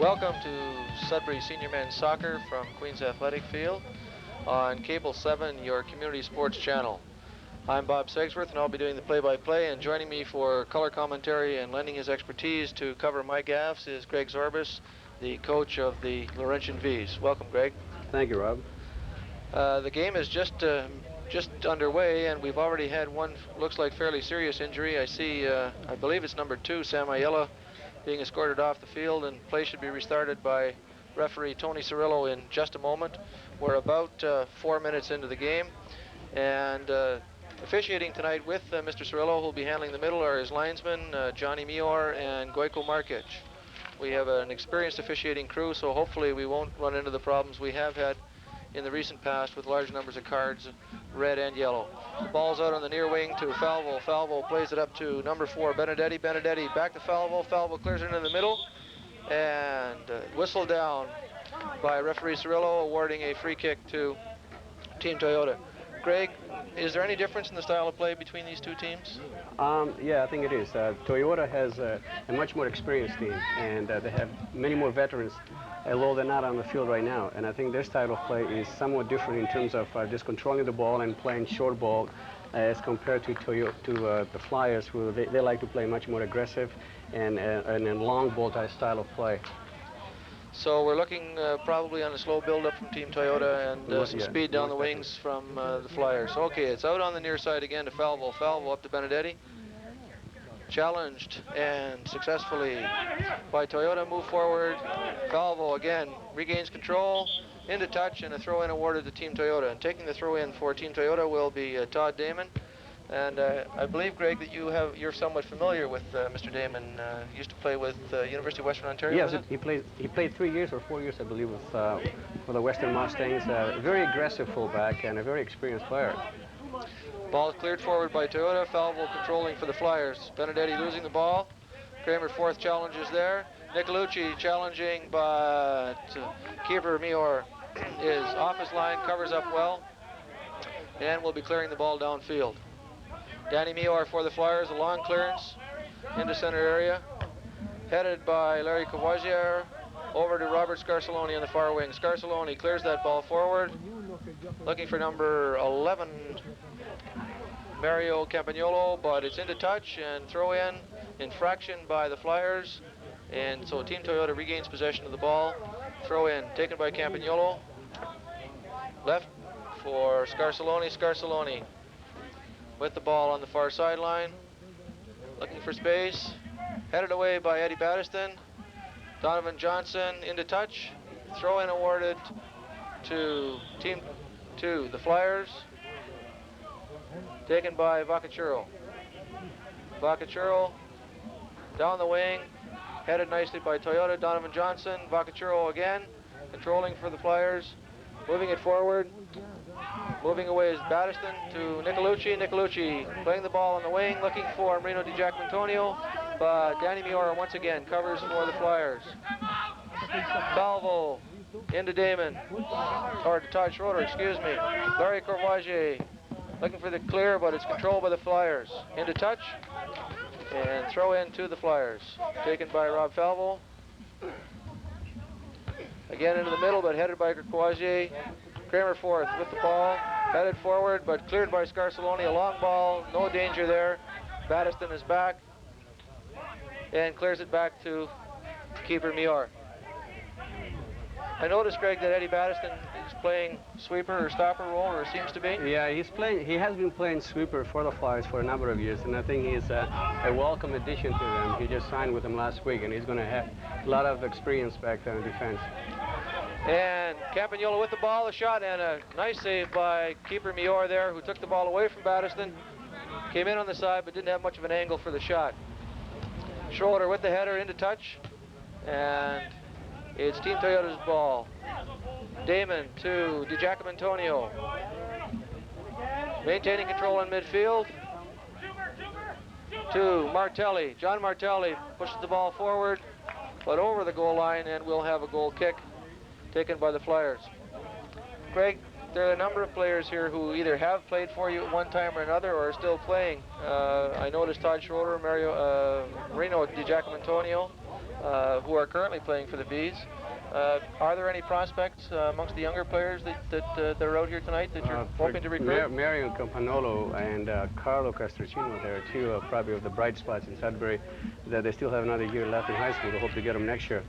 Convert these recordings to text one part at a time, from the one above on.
Welcome to Sudbury Senior Men's Soccer from Queen's Athletic Field on Cable 7, your community sports channel. I'm Bob Segsworth, and I'll be doing the play-by-play, and joining me for color commentary and lending his expertise to cover my gaffes is Greg Zorbas, the coach of the Laurentian V's. Welcome, Greg. Thank you, Rob. The game is just underway, and we've already had one, looks like fairly serious injury. I see, I believe it's number 2, Sam Ayala, being escorted off the field, and play should be restarted by referee Tony Cirillo in just a moment. We're about 4 minutes into the game, and officiating tonight with Mr. Cirillo, who will be handling the middle, are his linesmen, Johnny Mior and Goico Markic. We have an experienced officiating crew, so hopefully we won't run into the problems we have had in the recent past with large numbers of cards, red and yellow. The ball's out on the near wing to Falvo. Falvo plays it up to number 4, Benedetti. Benedetti back to Falvo. Falvo clears it into the middle, and whistled down by referee Cirillo, awarding a free kick to Team Toyota. Greg, is there any difference in the style of play between these two teams? Yeah, I think it is. Toyota has a much more experienced team, and they have many more veterans, although they're not on the field right now. And I think their style of play is somewhat different in terms of just controlling the ball and playing short ball as compared to the Flyers, who they like to play much more aggressive and a long ball type style of play. So we're looking probably on a slow build-up from Team Toyota and some speed down the wings from the Flyers. Okay, it's out on the near side again to Falvo. Falvo up to Benedetti. Challenged and successfully by Toyota. Move forward. Falvo again regains control, into touch, and a throw-in awarded to Team Toyota. And taking the throw-in for Team Toyota will be Todd Damon. And I believe, Greg, that you're somewhat familiar with Mr. Damon. Used to play with University of Western Ontario. Yes, he played 3 years or 4 years, I believe, with for the Western Mustangs. Very aggressive fullback and a very experienced player. Ball cleared forward by Toyota. Falvo controlling for the Flyers. Benedetti losing the ball. Kramer fourth challenge is there. Nicolucci challenging, but keeper Mior is off his line, covers up well, and will be clearing the ball downfield. Danny Mior for the Flyers, a long clearance into center area, headed by Larry Courvoisier, over to Robert Scarcelloni on the far wing. Scarcelloni clears that ball forward, looking for number 11, Mario Campagnolo, but it's into touch and throw in infraction by the Flyers, and so Team Toyota regains possession of the ball. Throw in taken by Campagnolo, left for Scarcelloni. Scarcelloni with the ball on the far sideline, looking for space, headed away by Eddie Battiston. Donovan Johnson into touch, throw-in awarded to Team 2, the Flyers, taken by Vacachuro. Vacachuro down the wing, headed nicely by Toyota. Donovan Johnson, Vacachuro again, controlling for the Flyers, moving it forward. Moving away is Battiston to Nicolucci. Nicolucci playing the ball on the wing, looking for Marino Di Giacomantonio, but Danny Mior once again covers for the Flyers. Falvo into Damon, or to Todd Schroeder, excuse me. Larry Courvoisier looking for the clear, but it's controlled by the Flyers. Into touch, and throw in to the Flyers. Taken by Rob Falvo. Again into the middle, but headed by Courvoisier. Kramer fourth with the ball, headed forward, but cleared by Scarcelloni. A long ball, no danger there. Battiston is back and clears it back to keeper Mior. I noticed, Greg, that Eddie Battiston is playing sweeper or stopper role, or seems to be. Yeah, he has been playing sweeper for the Flyers for a number of years, and I think he's a welcome addition to them. He just signed with them last week, and he's going to have a lot of experience back there in defense. And Campagnolo with the ball, a shot, and a nice save by keeper Mior there, who took the ball away from Battiston. Came in on the side, but didn't have much of an angle for the shot. Schroeder with the header into touch, and it's Team Toyota's ball. Damon to Di Giacomantonio. Maintaining control in midfield to Martelli. John Martelli pushes the ball forward, but over the goal line, and we'll have a goal kick taken by the Flyers. Greg, there are a number of players here who either have played for you at one time or another or are still playing. I noticed Todd Schroeder, Marino Di Giacomantonio, who are currently playing for the Bees. Are there any prospects amongst the younger players that are out here tonight that you're hoping to recruit? Mario Campanolo and Carlo Castrocino, there are two probably of the bright spots in Sudbury that they still have another year left in high school. We hope to get them next year.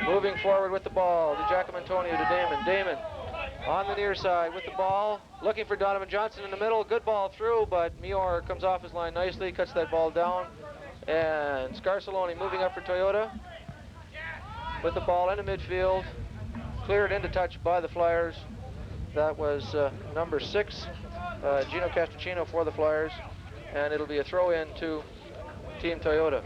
Moving forward with the ball, to Giacomantonio, to Damon. Damon on the near side with the ball, looking for Donovan Johnson in the middle. Good ball through, but Mior comes off his line nicely, cuts that ball down. And Scarcelloni moving up for Toyota with the ball in the midfield, cleared into touch by the Flyers. That was number 6, Gino Castrocino for the Flyers, and it'll be a throw in to Team Toyota.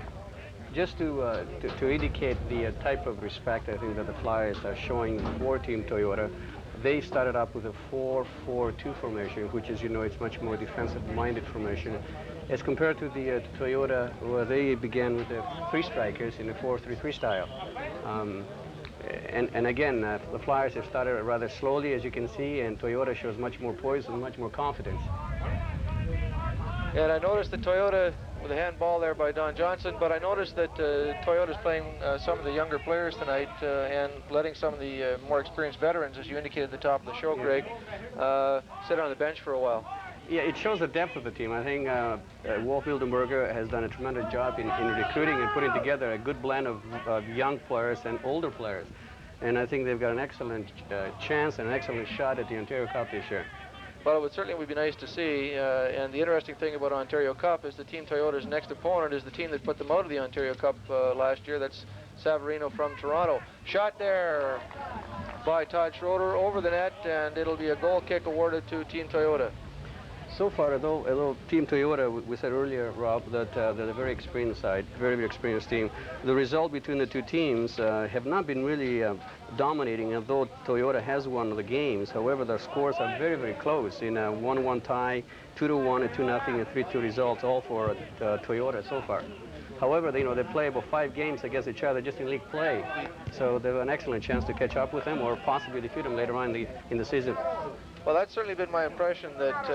Just to indicate the type of respect I think that the Flyers are showing for Team Toyota, they started up with a 4-4-2 formation, which, as you know, it's much more defensive-minded formation, as compared to the Toyota, where they began with the 3 strikers in a 4-3-3 style. And again, the Flyers have started rather slowly, as you can see, and Toyota shows much more poise and much more confidence. And I noticed that Toyota, with a handball there by Don Johnson, but I noticed that Toyota's playing some of the younger players tonight and letting some of the more experienced veterans, as you indicated at the top of the show, Greg, sit on the bench for a while. Yeah, it shows the depth of the team. I think Wolf Wildenberger has done a tremendous job in recruiting and putting together a good blend of young players and older players. And I think they've got an excellent chance and an excellent shot at the Ontario Cup this year. Well, it would certainly be nice to see, and the interesting thing about Ontario Cup is the Team Toyota's next opponent is the team that put them out of the Ontario Cup last year. That's Savarino from Toronto. Shot there by Todd Schroeder over the net, and it'll be a goal kick awarded to Team Toyota. So far, although Team Toyota, we said earlier, Rob, that they're a very experienced side, very experienced team. The result between the two teams have not been really dominating, although Toyota has won the games. However, their scores are very close in a 1-1 tie, 2-1, a 2-0, and 3-2 results, all for Toyota so far. However, they play about 5 games against each other just in league play, so they have an excellent chance to catch up with them or possibly defeat them later on in the season. Well, that's certainly been my impression that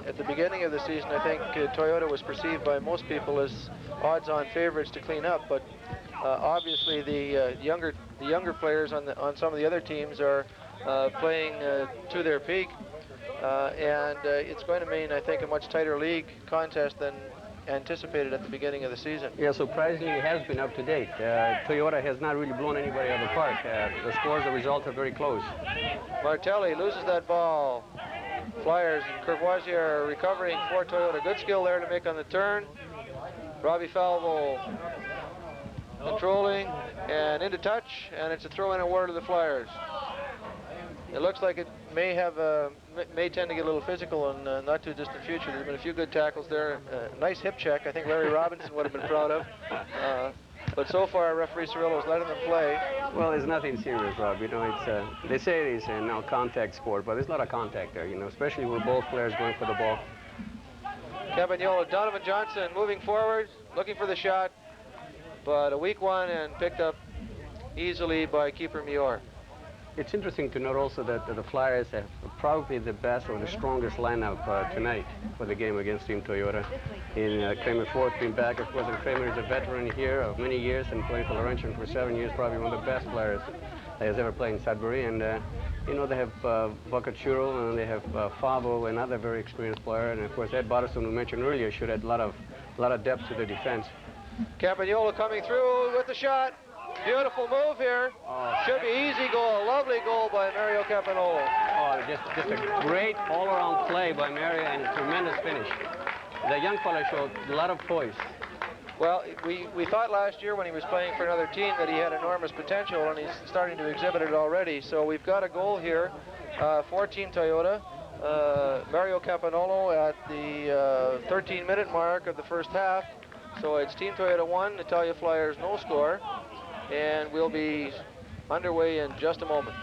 at the beginning of the season, I think Toyota was perceived by most people as odds-on favorites to clean up, but obviously the younger players on some of the other teams are playing to their peak, and it's going to mean, I think, a much tighter league contest than anticipated at the beginning of the season. Yeah, surprisingly, it has been up to date. Toyota has not really blown anybody out of the park. The scores, the results are very close. Martelli loses that ball. Flyers and Courvoisier are recovering for Toyota. Good skill there to make on the turn. Robbie Falvo controlling and into touch, and it's a throw-in award to the Flyers. It looks like it may tend to get a little physical in not too distant future. There's been a few good tackles there. Nice hip check. I think Larry Robinson would have been proud of. But so far, referee Cirillo's letting them play. Well, it's nothing serious, Rob. It's they say it is a no contact sport, but it's not a contact there. Especially with both players going for the ball. Campagnolo, Donovan Johnson moving forward, looking for the shot, but a weak one and picked up easily by keeper Mior. It's interesting to note also that the Flyers have probably the best or the strongest lineup tonight for the game against Team Toyota. In Kramer Ford being back, of course, and Kramer is a veteran here of many years and playing for Laurentian for 7 years, probably one of the best players that has ever played in Sudbury. And they have Boccacciolo and they have Favo, another very experienced player, and of course Ed Botterson, who mentioned earlier, should add a lot of depth to the defense. Campagnolo coming through with the shot. Beautiful move here. Should be easy goal. Lovely goal by Mario Campagnolo. Oh, just a great all-around play by Mario and a tremendous finish. The young fellow showed a lot of poise. Well, we thought last year when he was playing for another team that he had enormous potential, and he's starting to exhibit it already. So we've got a goal here for Team Toyota. Mario Campagnolo at the 13-minute mark of the first half. So it's Team Toyota 1, Italia Flyers no score. And we'll be underway in just a moment.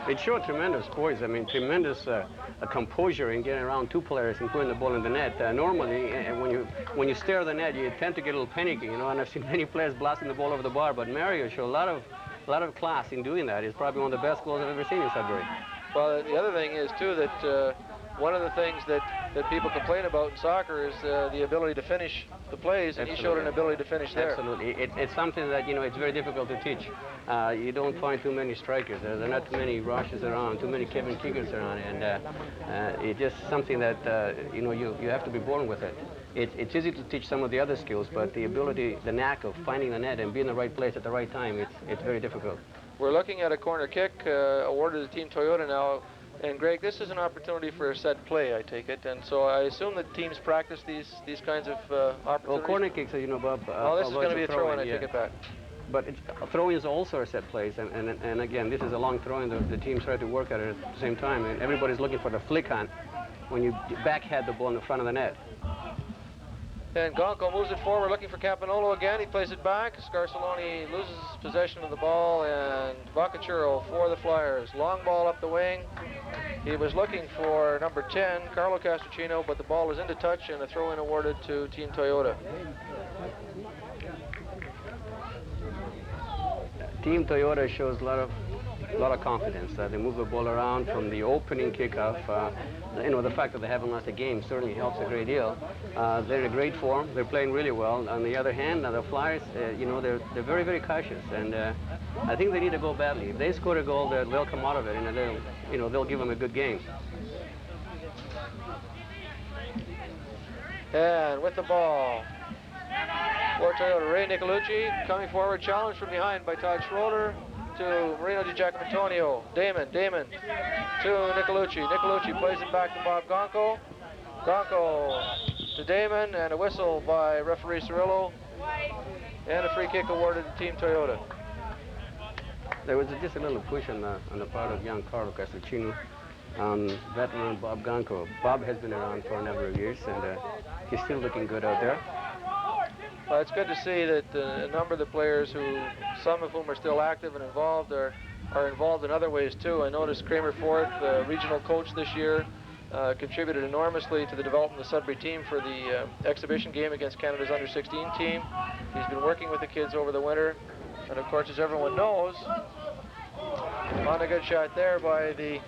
It showed tremendous poise. I mean, tremendous composure in getting around 2 players and putting the ball in the net. Normally, when you stare at the net, you tend to get a little panicky, and I've seen many players blasting the ball over the bar, but Mario showed a lot of class in doing that. It's probably one of the best goals I've ever seen in Sudbury. Well, the other thing is, too, that one of the things that people complain about in soccer is the ability to finish the plays, and he showed an ability to finish there. Absolutely. It's something that, it's very difficult to teach. You don't find too many strikers. There are not too many Rushes around, too many Kevin Keegans around, and it's just something that, you have to be born with it. It's easy to teach some of the other skills, but the ability, the knack of finding the net and being in the right place at the right time, it's very difficult. We're looking at a corner kick awarded to Team Toyota now. And Greg, this is an opportunity for a set play, I take it, and so I assume that teams practice these kinds of opportunities. Well, corner kicks, Bob. Oh, this is going to be a throw-in. I take it back. But throwing is also a set plays, and again, this is a long throw-in. The teams try to work at it at the same time, and everybody's looking for the flick on when you backhead the ball in the front of the net. And Gonco moves it forward, looking for Campanolo again. He plays it back. Scarsoloni loses possession of the ball, and Vacachuro for the Flyers. Long ball up the wing. He was looking for number 10, Carlo Castrocino, but the ball is into touch, and a throw-in awarded to Team Toyota. Team Toyota shows a lot of confidence. They move the ball around from the opening kickoff. The fact that they haven't lost a game certainly helps a great deal. They're in a great form. They're playing really well. On the other hand, the Flyers, they're very, very cautious, and I think they need to go badly. If they score a goal, they'll come out of it, and they'll give them a good game. And with the ball, for Toyota, Ray Nicolucci coming forward, challenged from behind by Todd Schroeder to Marino Di Giacomantonio. Damon to Nicolucci. Nicolucci plays it back to Bob Gonco. Gonco to Damon, and a whistle by referee Cirillo, and a free kick awarded to Team Toyota. There was just a little push on the part of young Carlo Castrocino on veteran Bob Gonco. Bob has been around for a number of years, and he's still looking good out there. Well, it's good to see that a number of the players, some of whom are still active and involved, are involved in other ways too. I noticed Kramer Forth, the regional coach this year, contributed enormously to the development of the Sudbury team for the exhibition game against Canada's under-16 team. He's been working with the kids over the winter, and of course, as everyone knows, on a good shot there by the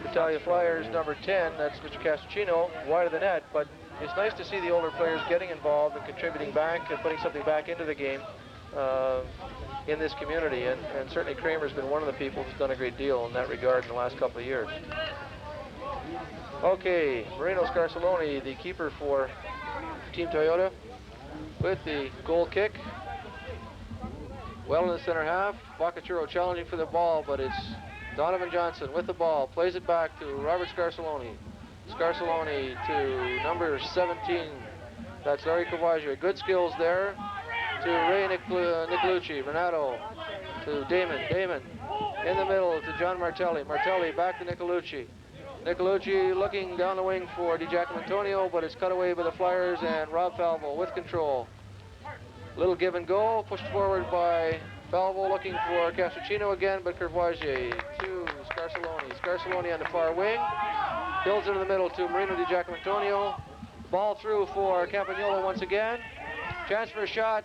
Italia Flyers number 10, that's Mr. Castrocino, wide of the net, but it's nice to see the older players getting involved and contributing back and putting something back into the game in this community, and certainly Kramer's been one of the people who's done a great deal in that regard in the last couple of years. Okay, Marino Scarsoloni, the keeper for Team Toyota, with the goal kick. Well in the center half. Vacachuro challenging for the ball, but it's Donovan Johnson with the ball, plays it back to Robert Scarsoloni. Scarsoloni to number 17, that's Larry Courvoisier. Good skills there to Ray Nicolucci. Renato to Damon. In the middle to John Martelli. Martelli back to Nicolucci. Nicolucci looking down the wing for Di Giacomantonio, but it's cut away by the Flyers, and Rob Falvo with control. Little give and go, pushed forward by Falvo, looking for Castrocino again, but Courvoisier to Scarsoloni. Scarsoloni on the far wing. Builds into the middle to Marino Di Giacomantonio. Ball through for Campagnolo once again. Chance for a shot,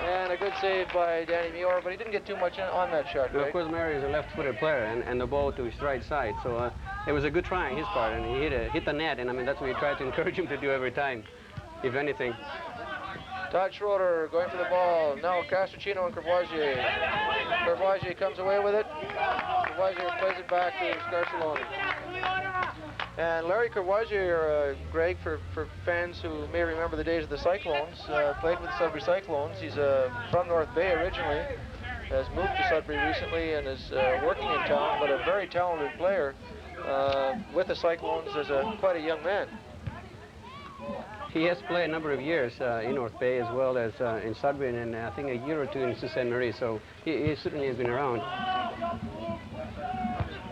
and a good save by Danny Mior, but he didn't get too much on that shot, right? Of course, Mary is a left-footed player, and the ball to his right side, so it was a good try on his part, and he hit the net, and I mean, that's what we try to encourage him to do every time, if anything. Todd Schroeder going for the ball. Now Castrocino and Courvoisier. Courvoisier comes away with it. Courvoisier plays it back to Scarsoloni. And Larry Courvoisier, Greg, for fans who may remember the days of the Cyclones, played with the Sudbury Cyclones. He's from North Bay originally, has moved to Sudbury recently, and is working in town, but a very talented player with the Cyclones as quite a young man. He has played a number of years in North Bay as well as in Sudbury, and I think a year or two in Sault Ste. Marie, so he certainly has been around.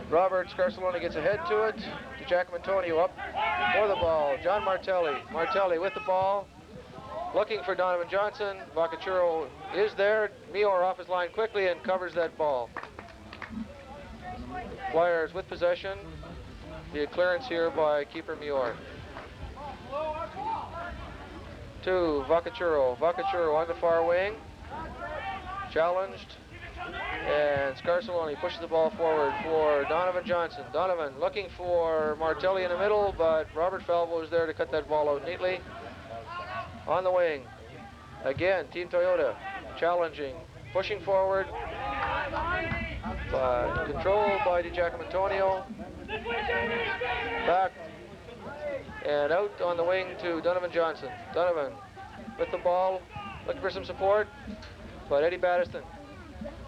Robert Scarsoloni gets ahead to it. Di Giacomantonio up for the ball. John Martelli. Martelli with the ball. Looking for Donovan Johnson. Vacachuro is there. Mior off his line quickly and covers that ball. Flyers with possession. The clearance here by keeper Mior. To Vacachuro. Vacachuro on the far wing. Challenged. And Scarsoloni pushes the ball forward for Donovan Johnson. Donovan looking for Martelli in the middle, but Robert Falvo is there to cut that ball out neatly. On the wing, again, Team Toyota challenging, pushing forward, controlled by DiGiacomo. Back and out on the wing to Donovan Johnson. Donovan with the ball, looking for some support, but Eddie Battiston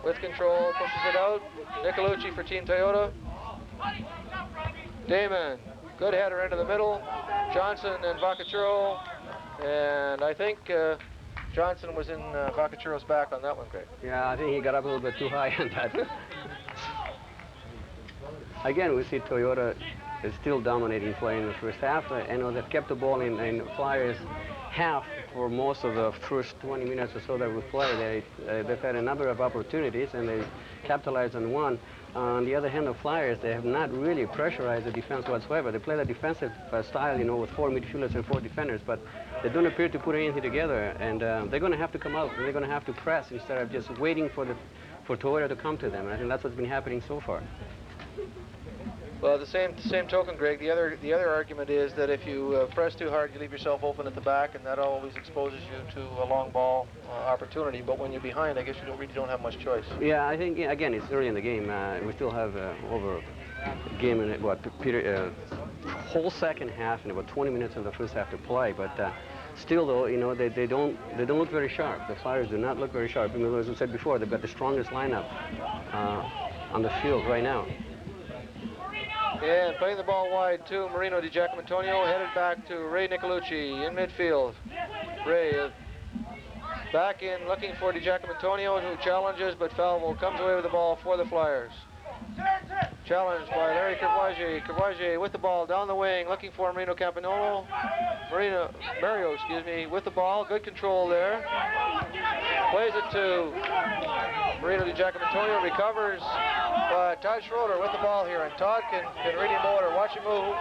with control, pushes it out. Nicolucci for Team Toyota. Damon, good header into the middle. Johnson and Vacachuro, and I think Johnson was in Vacachuro's back on that one, Greg. Yeah, I think he got up a little bit too high on that. Again, we see Toyota is still dominating play in the first half. I know they've kept the ball in Flyers half for most of the first 20 minutes or so that we play. They've had a number of opportunities and they capitalized on one. On the other hand, the Flyers, they have not really pressurized the defense whatsoever. They play the defensive style, you know, with 4 midfielders and 4 defenders, but they don't appear to put anything together. And they're going to have to come out and they're going to have to press instead of just waiting for Toyota to come to them. And I think that's what's been happening so far. Well, the same token, Greg, the other argument is that if you press too hard, you leave yourself open at the back, and that always exposes you to a long ball opportunity. But when you're behind, I guess you really don't have much choice. Yeah, I think, again, it's early in the game. We still have over a game in whole second half and about 20 minutes in the first half to play. But still, though, you know, they don't look very sharp. The Flyers do not look very sharp. I mean, as we said before, they've got the strongest lineup on the field right now. And playing the ball wide to Marino DiGiacomo, headed back to Ray Nicolucci in midfield. Ray back in looking for DiGiacomo, who challenges, but Falvo comes away with the ball for the Flyers. Challenged by Larry Courvoisier. Courvoisier with the ball down the wing, looking for Marino Campanolo. Mario, with the ball. Good control there. Plays it to Marino DiGiacomo, recovers. But Todd Schroeder with the ball here, and Todd can really motor. Watch him move.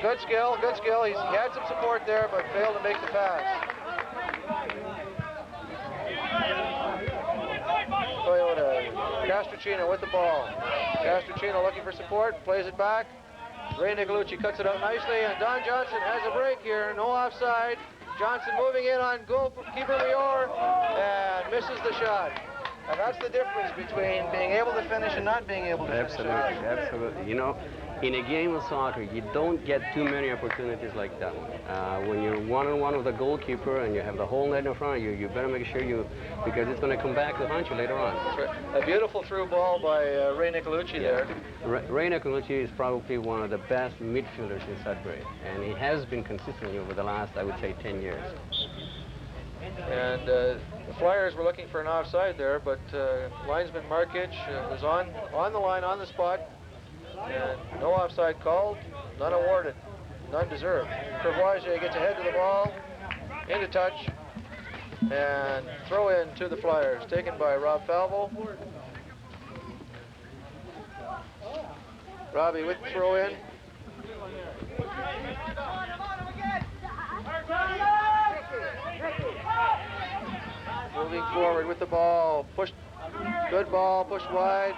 Good skill. He had some support there, but failed to make the pass. Toyota. Castricino with the ball. Castricino looking for support, plays it back. Ray Nicolucci cuts it out nicely, and Don Johnson has a break here. No offside. Johnson moving in on goalkeeper Lior, and misses the shot. And that's the difference between being able to finish and not being able to finish. Absolutely. You know, in a game of soccer, you don't get too many opportunities like that one. When you're one-on-one with a goalkeeper and you have the whole net in front of you, you better make sure because it's going to come back to haunt you later on. That's right. A beautiful through ball by Ray Nicolucci there. Ray Nicolucci is probably one of the best midfielders in Sudbury, and he has been consistently over the last, I would say, 10 years. And the Flyers were looking for an offside there, but linesman Markic was on the line, on the spot, and no offside called, none awarded, none deserved. Courvoisier gets ahead to the ball, into touch, and throw in to the Flyers, taken by Rob Falvo. Robbie with the throw in. Moving forward with the ball, good ball, pushed wide.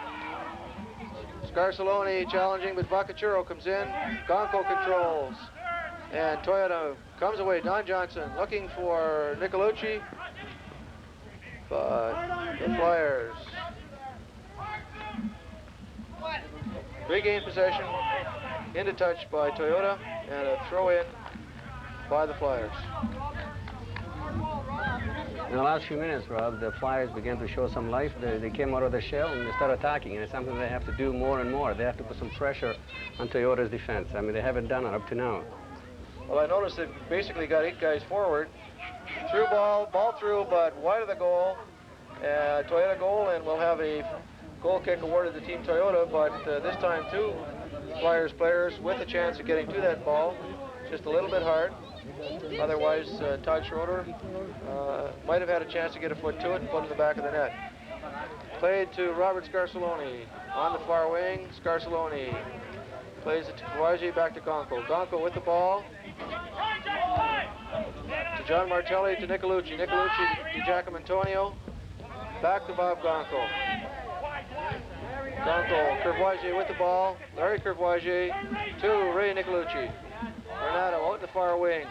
Scarsoloni challenging, but Vacachuro comes in. Gonco controls, and Toyota comes away. Don Johnson looking for Nicolucci, but the Flyers regain possession, into touch by Toyota, and a throw in by the Flyers. In the last few minutes, Rob, the Flyers began to show some life. They came out of the shell and they started attacking, and it's something they have to do more and more. They have to put some pressure on Toyota's defense. I mean, they haven't done it up to now. Well, I noticed they basically got 8 guys forward. Through ball through, but wide of the goal. Toyota goal, and we'll have a goal kick awarded to Team Toyota, but this time 2 Flyers players with a chance of getting to that ball. Just a little bit hard. Otherwise, Todd Schroeder might have had a chance to get a foot to it and put it in the back of the net. Played to Robert Scarsoloni on the far wing. Scarsoloni plays it to Courvoisier, back to Gonco. Gonco with the ball. To John Martelli, to Nicolucci. Nicolucci to DiGiacomo. Back to Bob Gonco. Gonco, Courvoisier with the ball. Larry Courvoisier to Ray Nicolucci. Renato out in the far wing.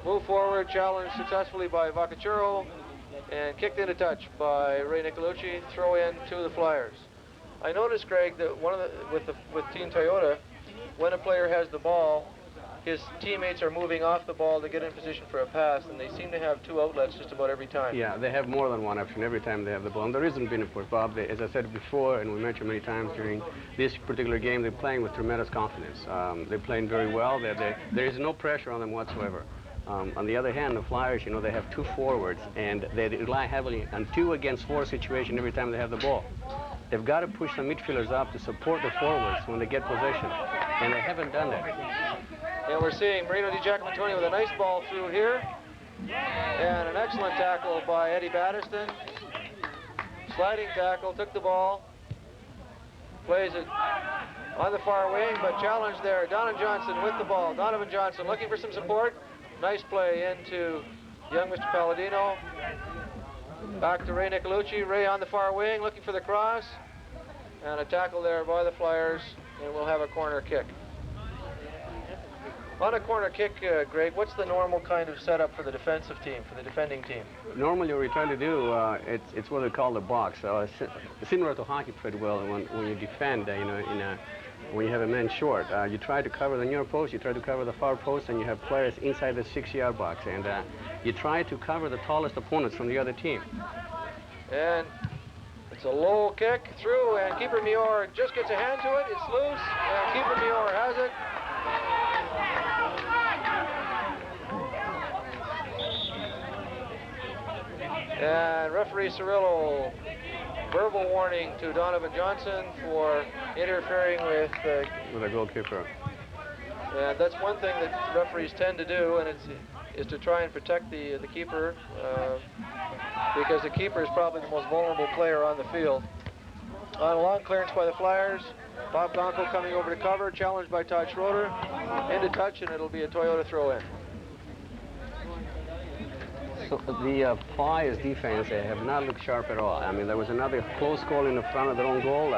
Move forward, challenged successfully by Vacachuro, and kicked into touch by Ray Nicolucci. Throw in to the Flyers. I noticed, Greg, that with Team Toyota, when a player has the ball, his teammates are moving off the ball to get in position for a pass, and they seem to have two outlets just about every time. Yeah, they have more than one option every time they have the ball. And the reason being, of course, Bob, as I said before, and we mentioned many times during this particular game, they're playing with tremendous confidence. They're playing very well. There is no pressure on them whatsoever. On the other hand, the Flyers, you know, they have two forwards, and they rely heavily on 2 against 4 situation every time they have the ball. They've got to push the midfielders up to support the forwards when they get possession, and they haven't done that. And we're seeing Marino Di Giacomontoni with a nice ball through here, and an excellent tackle by Eddie Battiston. Sliding tackle, took the ball, plays it on the far wing, but challenged there. Donovan Johnson with the ball. Donovan Johnson looking for some support. Nice play into young Mr. Palladino. Back to Ray Nicolucci. Ray on the far wing looking for the cross. And a tackle there by the Flyers, and we'll have a corner kick. On a corner kick, Greg, what's the normal kind of setup for the defensive team, for the defending team? Normally what we try to do, it's what they call the box. Similar to hockey pretty well. When you defend, you know, when you have a man short, you try to cover the near post, you try to cover the far post, and you have players inside the 6-yard box. And you try to cover the tallest opponents from the other team. And it's a low kick through, and keeper Mior just gets a hand to it. It's loose, and keeper Mior has it. And referee Cirillo, verbal warning to Donovan Johnson for interfering with a goalkeeper. And that's one thing that referees tend to do, and is to try and protect the keeper, because the keeper is probably the most vulnerable player on the field. On a long clearance by the Flyers, Bob Gonco coming over to cover, challenged by Todd Schroeder, into touch, and it'll be a Toyota throw-in. So the Flyers defense have not looked sharp at all. I mean, there was another close goal in the front of their own goal.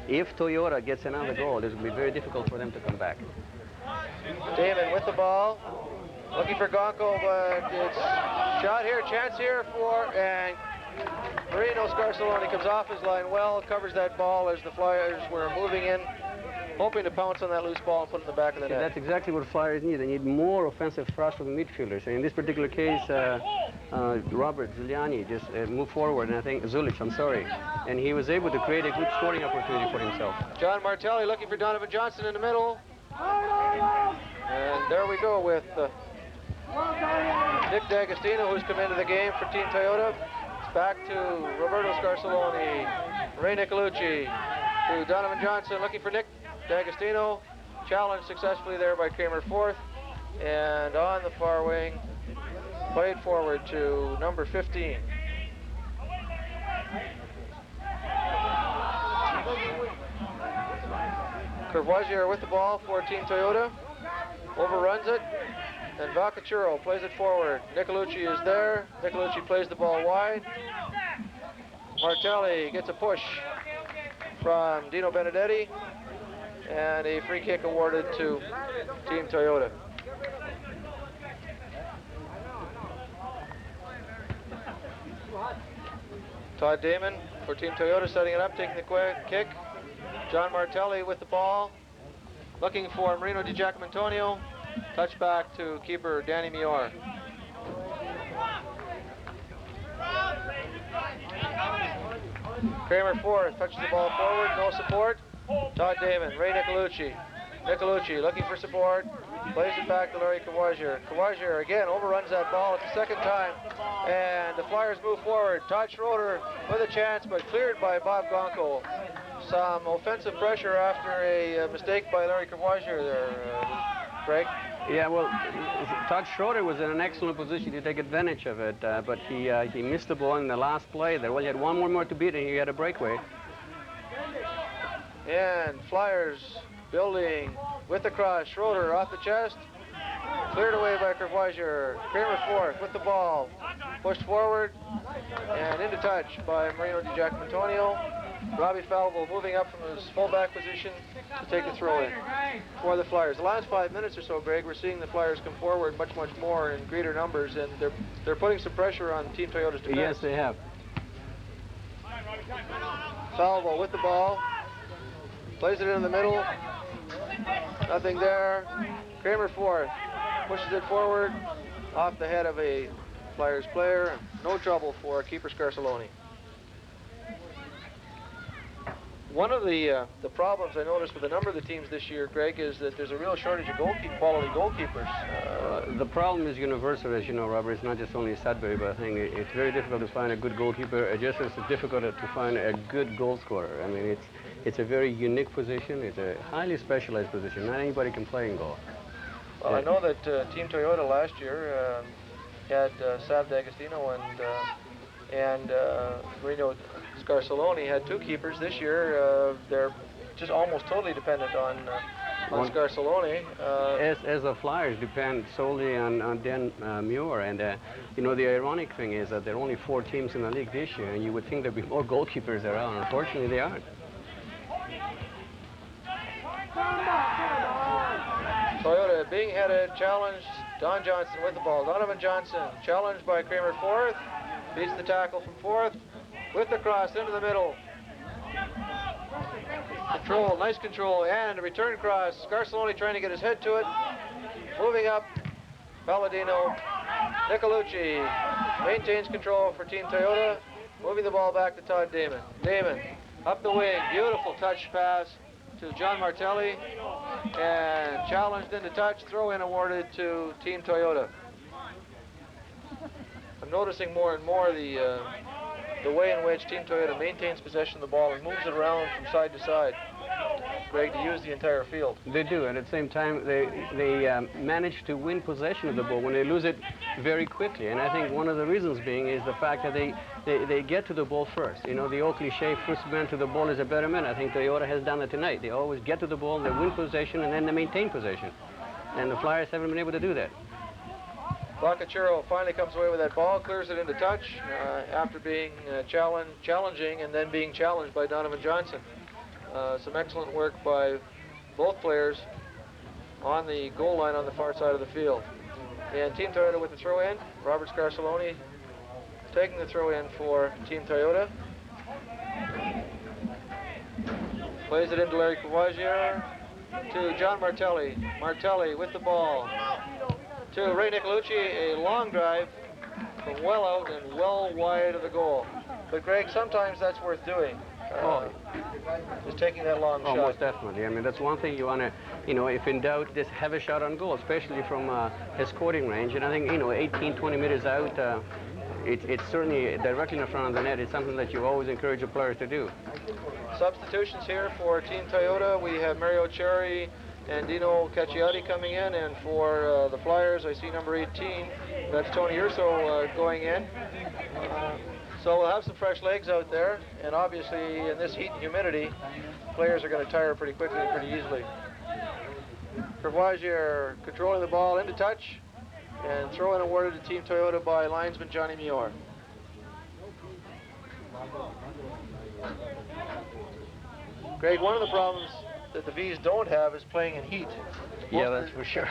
If Toyota gets another goal, it will be very difficult for them to come back. Damon with the ball, looking for Gonco, but it's shot here, chance here and Marino Scarcelloni comes off his line well, covers that ball as the Flyers were moving in, hoping to pounce on that loose ball and put it in the back of the net. That's exactly what Flyers need. They need more offensive thrust from the midfielders. And in this particular case, Robert Zuliani just moved forward, and I think Zulich, I'm sorry. And he was able to create a good scoring opportunity for himself. John Martelli looking for Donovan Johnson in the middle. And there we go with Nick D'Agostino, who's come into the game for Team Toyota. It's back to Roberto Scarcelloni, Ray Nicolucci, to Donovan Johnson looking for Nick D'Agostino, challenged successfully there by Kramer Forth, and on the far wing, played forward to number 15. Courvoisier with the ball for Team Toyota, overruns it, and Vacachuro plays it forward. Nicolucci is there, Nicolucci plays the ball wide. Martelli gets a push from Dino Benedetti, and a free kick awarded to Team Toyota. Todd Damon for Team Toyota setting it up, taking the quick kick. John Martelli with the ball, looking for Marino Di Giacomontonio. Touch back to keeper Danny Mior. Kramer Forth touches the ball forward, no support. Todd Damon, Ray Nicolucci. Nicolucci looking for support, plays it back to Larry Courvoisier. Courvoisier again overruns that ball. It's the second time, and the Flyers move forward. Todd Schroeder with a chance, but cleared by Bob Gonco. Some offensive pressure after a mistake by Larry Courvoisier there, Greg. Yeah, well, Todd Schroeder was in an excellent position to take advantage of it, but he missed the ball in the last play there. Well, he had one more to beat, and he had a breakaway. And Flyers building with the cross. Schroeder off the chest, cleared away by Courvoisier. Kramer Forth with the ball, pushed forward and into touch by Marino Di Giacomontonio. Robbie Falvo moving up from his fullback position to take the throw in for the Flyers. The last 5 minutes or so, Greg, we're seeing the Flyers come forward much more in greater numbers, and they're putting some pressure on Team Toyota's defense. Yes, they have. Falvo with the ball, plays it in the middle, nothing there. Kramer for it, pushes it forward, off the head of a Flyers player. No trouble for keeper Scarcelloni. One of the problems I noticed with a number of the teams this year, Greg, is that there's a real shortage of quality goalkeepers. The problem is universal, as you know, Robert. It's not just only Sudbury, but I think it's very difficult to find a good goalkeeper, just as it's difficult to find a good goal scorer. I mean, it's a very unique position. It's a highly specialized position. Not anybody can play in goal. Well, I know that Team Toyota last year had Sav D'Agostino and Marino Scarcelloni had two keepers. This year, they're just almost totally dependent on Scarcelloni. As the Flyers depend solely on Dan Muir, and you know, the ironic thing is that there are only 4 teams in the league this year, and you would think there'd be more goalkeepers around. Unfortunately, they aren't. Toyota being headed, challenged. Don Johnson with the ball. Donovan Johnson challenged by Kramer fourth. Beats the tackle from fourth. With the cross into the middle. Control, nice control, and a return cross. Scarcelloni trying to get his head to it. Moving up, Palladino. Nicolucci maintains control for Team Toyota. Moving the ball back to Todd Damon. Damon up the wing, beautiful touch pass to John Martelli. And challenged into touch, throw in awarded to Team Toyota. I'm noticing more and more the way in which Team Toyota maintains possession of the ball and moves it around from side to side, Greg, to use the entire field. They do, and at the same time, they manage to win possession of the ball when they lose it very quickly. And I think one of the reasons being is the fact that they get to the ball first. You know, the old cliche, first man to the ball is a better man. I think Toyota has done it tonight. They always get to the ball, they win possession, and then they maintain possession. And the Flyers haven't been able to do that. Boccaccio finally comes away with that ball, clears it into touch after being challenging and then being challenged by Donovan Johnson. Some excellent work by both players on the goal line on the far side of the field. And Team Toyota with the throw in. Robert Scarcelloni taking the throw in for Team Toyota. Plays it into Larry Courvoisier to John Martelli. Martelli with the ball to Ray Nicolucci, a long drive from well out and well wide of the goal. But Greg, sometimes that's worth doing. Just taking that long shot. Most definitely. I mean, that's one thing you want to, you know, if in doubt, just have a shot on goal, especially from his scoring range. And I think, you know, 18, 20 meters out, it's certainly directly in front of the net. It's something that you always encourage your players to do. Substitutions here for Team Toyota. We have Mario Cherry and Dino Cacciati coming in, and for the Flyers, I see number 18. That's Tony Urso going in. So we'll have some fresh legs out there, and obviously in this heat and humidity, players are going to tire pretty quickly and pretty easily. Courvoisier controlling the ball into touch, and throw-in awarded to Team Toyota by linesman Johnny Muir. Greg, one of the problems that the V's don't have is playing in heat. Yeah, that's for sure.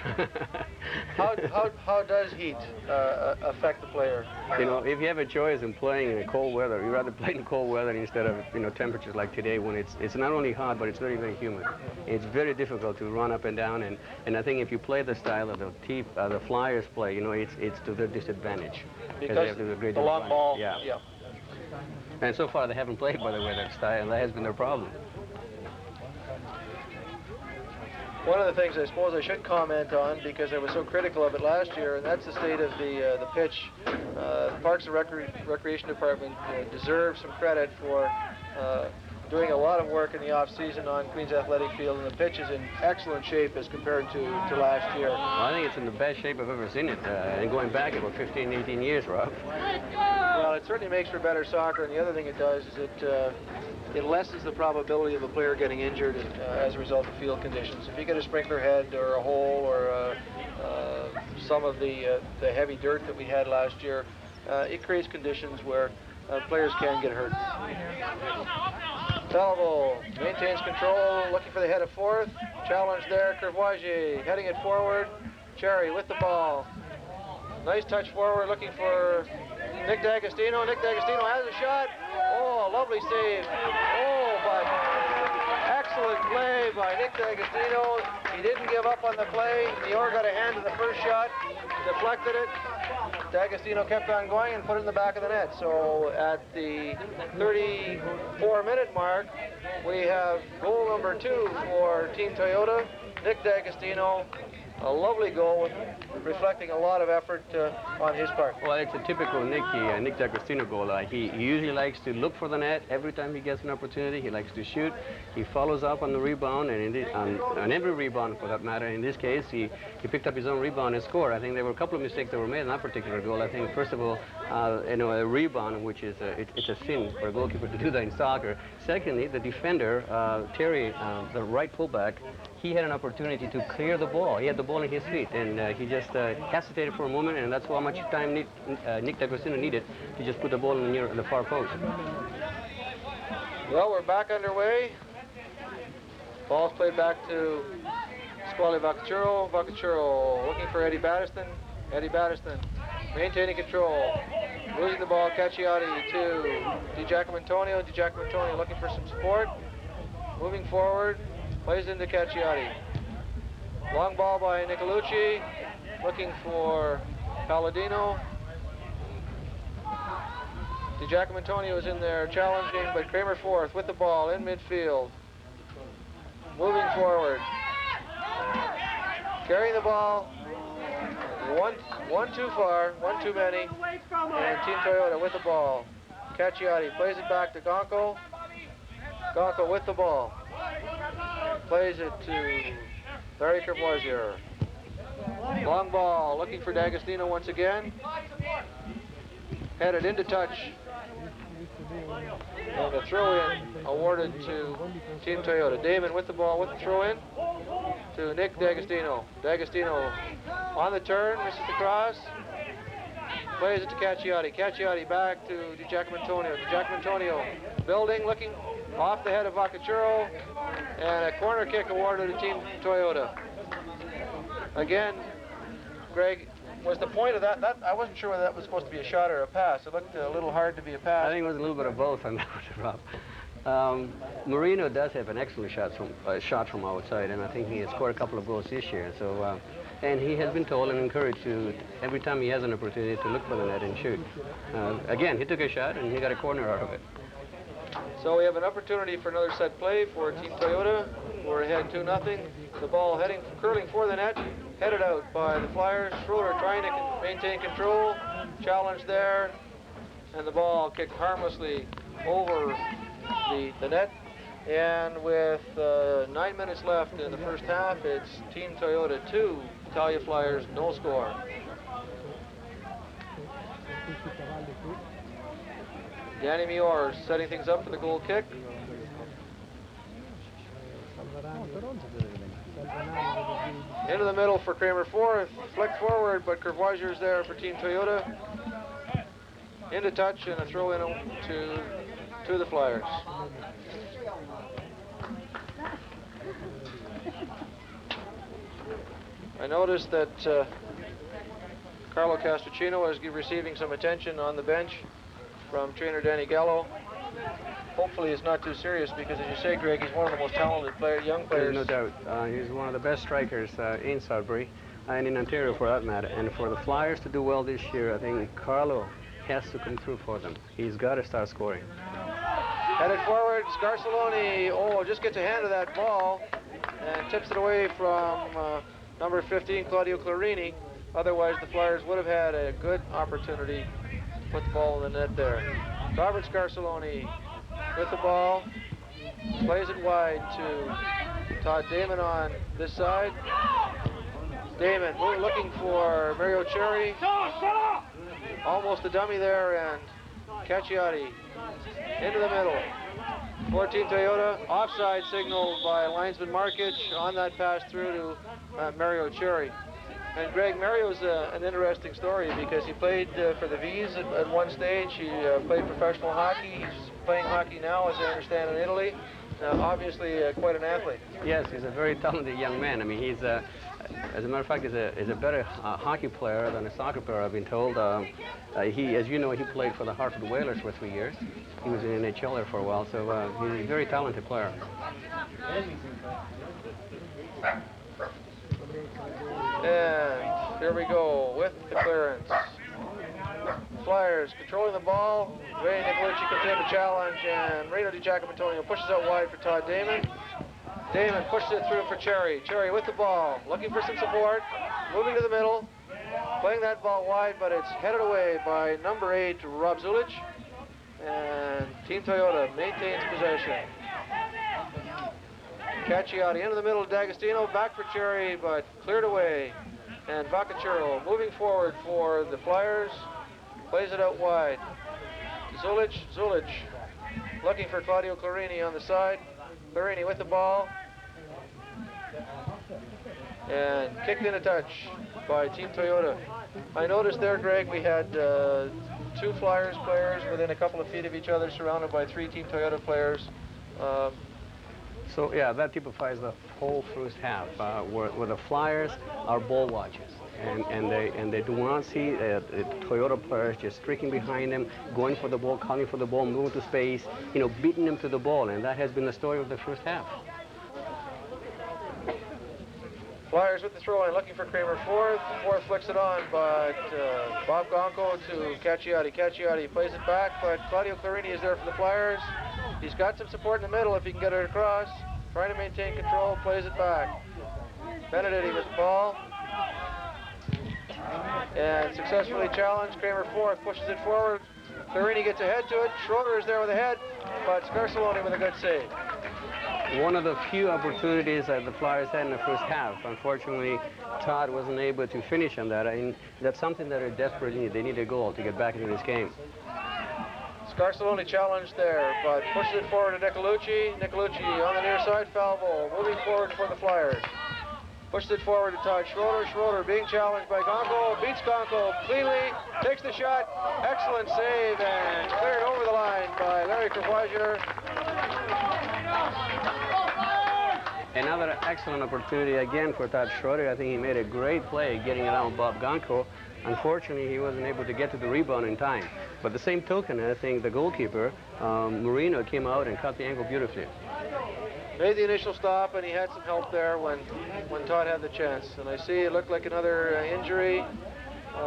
How does heat affect the player? You know, if you have a choice in playing in cold weather, you'd rather play in cold weather instead of, you know, temperatures like today when it's not only hot, but it's very, very humid. It's very difficult to run up and down, and I think if you play the style of the Flyers play, you know, it's to their disadvantage. Because they have to do a great the long ball. Yeah. Yeah. And so far they haven't played by the way that style, and that has been their problem. One of the things I suppose I should comment on, because I was so critical of it last year, and that's the state of the pitch. The Parks and Recreation Department deserves some credit for doing a lot of work in the off-season on Queen's Athletic Field, and the pitch is in excellent shape as compared to last year. Well, I think it's in the best shape I've ever seen it, and going back about 15, 18 years, Rob. Well, it certainly makes for better soccer, and the other thing it does is it lessens the probability of a player getting injured as a result of field conditions. If you get a sprinkler head or a hole or some of the heavy dirt that we had last year, it creates conditions where players can get hurt. Talvo maintains control, looking for the head of fourth. Challenge there, Courvoisier heading it forward. Cherry with the ball. Nice touch forward, looking for Nick D'Agostino. Nick D'Agostino has a shot. Oh, lovely save. Oh, but excellent play by Nick D'Agostino. He didn't give up on the play. Nior got a hand to the first shot, deflected it. D'Agostino kept on going and put it in the back of the net. So at the 34-minute mark, we have goal number 2 for Team Toyota. Nick D'Agostino, a lovely goal, reflecting a lot of effort on his part. Well, it's a typical Nick D'Agostino goal. He usually likes to look for the net every time he gets an opportunity. He likes to shoot. He follows up on the rebound, and on every rebound for that matter. In this case, he picked up his own rebound and scored. I think there were a couple of mistakes that were made in that particular goal. I think, first of all, a rebound, which is it's a sin for a goalkeeper to do that in soccer. Secondly, the defender, Terry, the right fullback, he had an opportunity to clear the ball. He had the ball in his feet, and he just hesitated for a moment, and that's how much time Nick D'Agostino needed to just put the ball near the far post. Well, we're back underway. Ball's played back to Squally Vacachuro. Vacachuro looking for Eddie Battiston. Eddie Battiston maintaining control. Losing the ball, Cacciati to DiGiacomo. DiGiacomo looking for some support. Moving forward, plays into Cacciati. Long ball by Nicolucci, looking for Palladino. DiGiacomo is in there challenging, but Kramer fourth with the ball in midfield. Moving forward. Carrying the ball. One too far, one too many. And Team Toyota with the ball. Cacciati plays it back to Gonco. Gonco with the ball. Plays it to Larry Courvoisier. Long ball, looking for D'Agostino once again. Headed into touch. And a throw-in awarded to Team Toyota. Damon with the ball with the throw-in to Nick D'Agostino. D'Agostino on the turn, misses the cross. Plays it to Cacciati. Cacciati back to DiGiacomo. DiGiacomo building, looking off the head of Vacachuro, and a corner kick awarded to Team Toyota. Again, Greg, was the point of that I wasn't sure whether that was supposed to be a shot or a pass. It looked a little hard to be a pass. I think it was a little bit of both on that one, Rob. Marino does have an excellent shot from outside, and I think he has scored a couple of goals this year. So, and he has been told and encouraged to, every time he has an opportunity, to look for the net and shoot. Again, he took a shot and he got a corner out of it. So we have an opportunity for another set play for Team Toyota. We're ahead 2-0. The ball curling for the net, headed out by the Flyers. Schroeder trying to maintain control. Challenge there, and the ball kicked harmlessly over the net. And with 9 minutes left in the first half, it's Team Toyota 2, Italia Flyers no score. Danny Mior setting things up for the goal kick. Into the middle for Kramer fourth. Flicked forward, but Courvoisier's there for Team Toyota. Into touch and a throw in to the Flyers. I noticed that Carlo Castrocino is receiving some attention on the bench from trainer Danny Gallo. Hopefully it's not too serious, because as you say, Greg, he's one of the most talented young players. There's no doubt. He's one of the best strikers in Sudbury and in Ontario for that matter. And for the Flyers to do well this year, I think Carlo has to come through for them. He's got to start scoring. Headed forward, Scarcelloni, just gets a hand of that ball and tips it away from number 15, Claudio Clarini. Otherwise, the Flyers would have had a good opportunity to put the ball in the net there. Robert Scarcelloni with the ball, plays it wide to Todd Damon on this side. Damon looking for Mario Cherry. Almost a dummy there, and Cacciati into the middle. For Team Toyota, offside signal by linesman Markic on that pass through to Mario Cherry. And Greg, Mario's an interesting story because he played for the V's at one stage. He played professional hockey. He's playing hockey now, as I understand, in Italy. Obviously, quite an athlete. Yes, he's a very talented young man. I mean, as a matter of fact, he's a better hockey player than a soccer player, I've been told. As you know, he played for the Hartford Whalers for 3 years. He was in NHL there for a while, so he's a very talented player. And here we go with the clearance. Flyers controlling the ball. Ray Nicolucci comes in to challenge, and Marino Di Giacomo pushes out wide for Todd Damon. Damon pushes it through for Cherry. Cherry with the ball, looking for some support, moving to the middle, playing that ball wide, but it's headed away by number 8, Rob Zulich. And Team Toyota maintains possession. Cacciati into the middle of D'Agostino, back for Cherry, but cleared away. And Vacacero moving forward for the Flyers, plays it out wide. Zulich looking for Claudio Clarini on the side. Clarini with the ball. And kicked in a touch by Team Toyota. I noticed there, Greg, we had 2 Flyers players within a couple of feet of each other, surrounded by 3 Team Toyota players. So yeah, that typifies the whole first half, where the Flyers are ball watchers, and they do not see the Toyota players just streaking behind them, going for the ball, calling for the ball, moving to space, beating them to the ball, and that has been the story of the first half. Flyers with the throw in, looking for Kramer fourth. Fourth flicks it on, but Bob Gonco to Cacciati. Cacciati plays it back, but Claudio Clarini is there for the Flyers. He's got some support in the middle if he can get it across. Trying to maintain control, plays it back. Benedetti with the ball. And successfully challenged. Kramer fourth pushes it forward. Clarini gets ahead to it. Schroeder is there with a head, but Scarcelloni with a good save. One of the few opportunities that the Flyers had in the first half. Unfortunately, Todd wasn't able to finish on that. I mean, that's something that they desperately need. They need a goal to get back into this game. Scarcelloni challenged there, but pushes it forward to Nicolucci. Nicolucci on the near side, foul ball, moving forward for the Flyers. Pushes it forward to Todd Schroeder. Schroeder being challenged by Gonco, beats Gonco cleanly, takes the shot, excellent save, and cleared over the line by Larry Courvoisier. Another excellent opportunity again for Todd Schroeder. I think he made a great play getting around Bob Gonco. Unfortunately, he wasn't able to get to the rebound in time. But the same token, I think the goalkeeper, Marino, came out and cut the angle beautifully. Made the initial stop, and he had some help there when Todd had the chance. And I see it looked like another injury.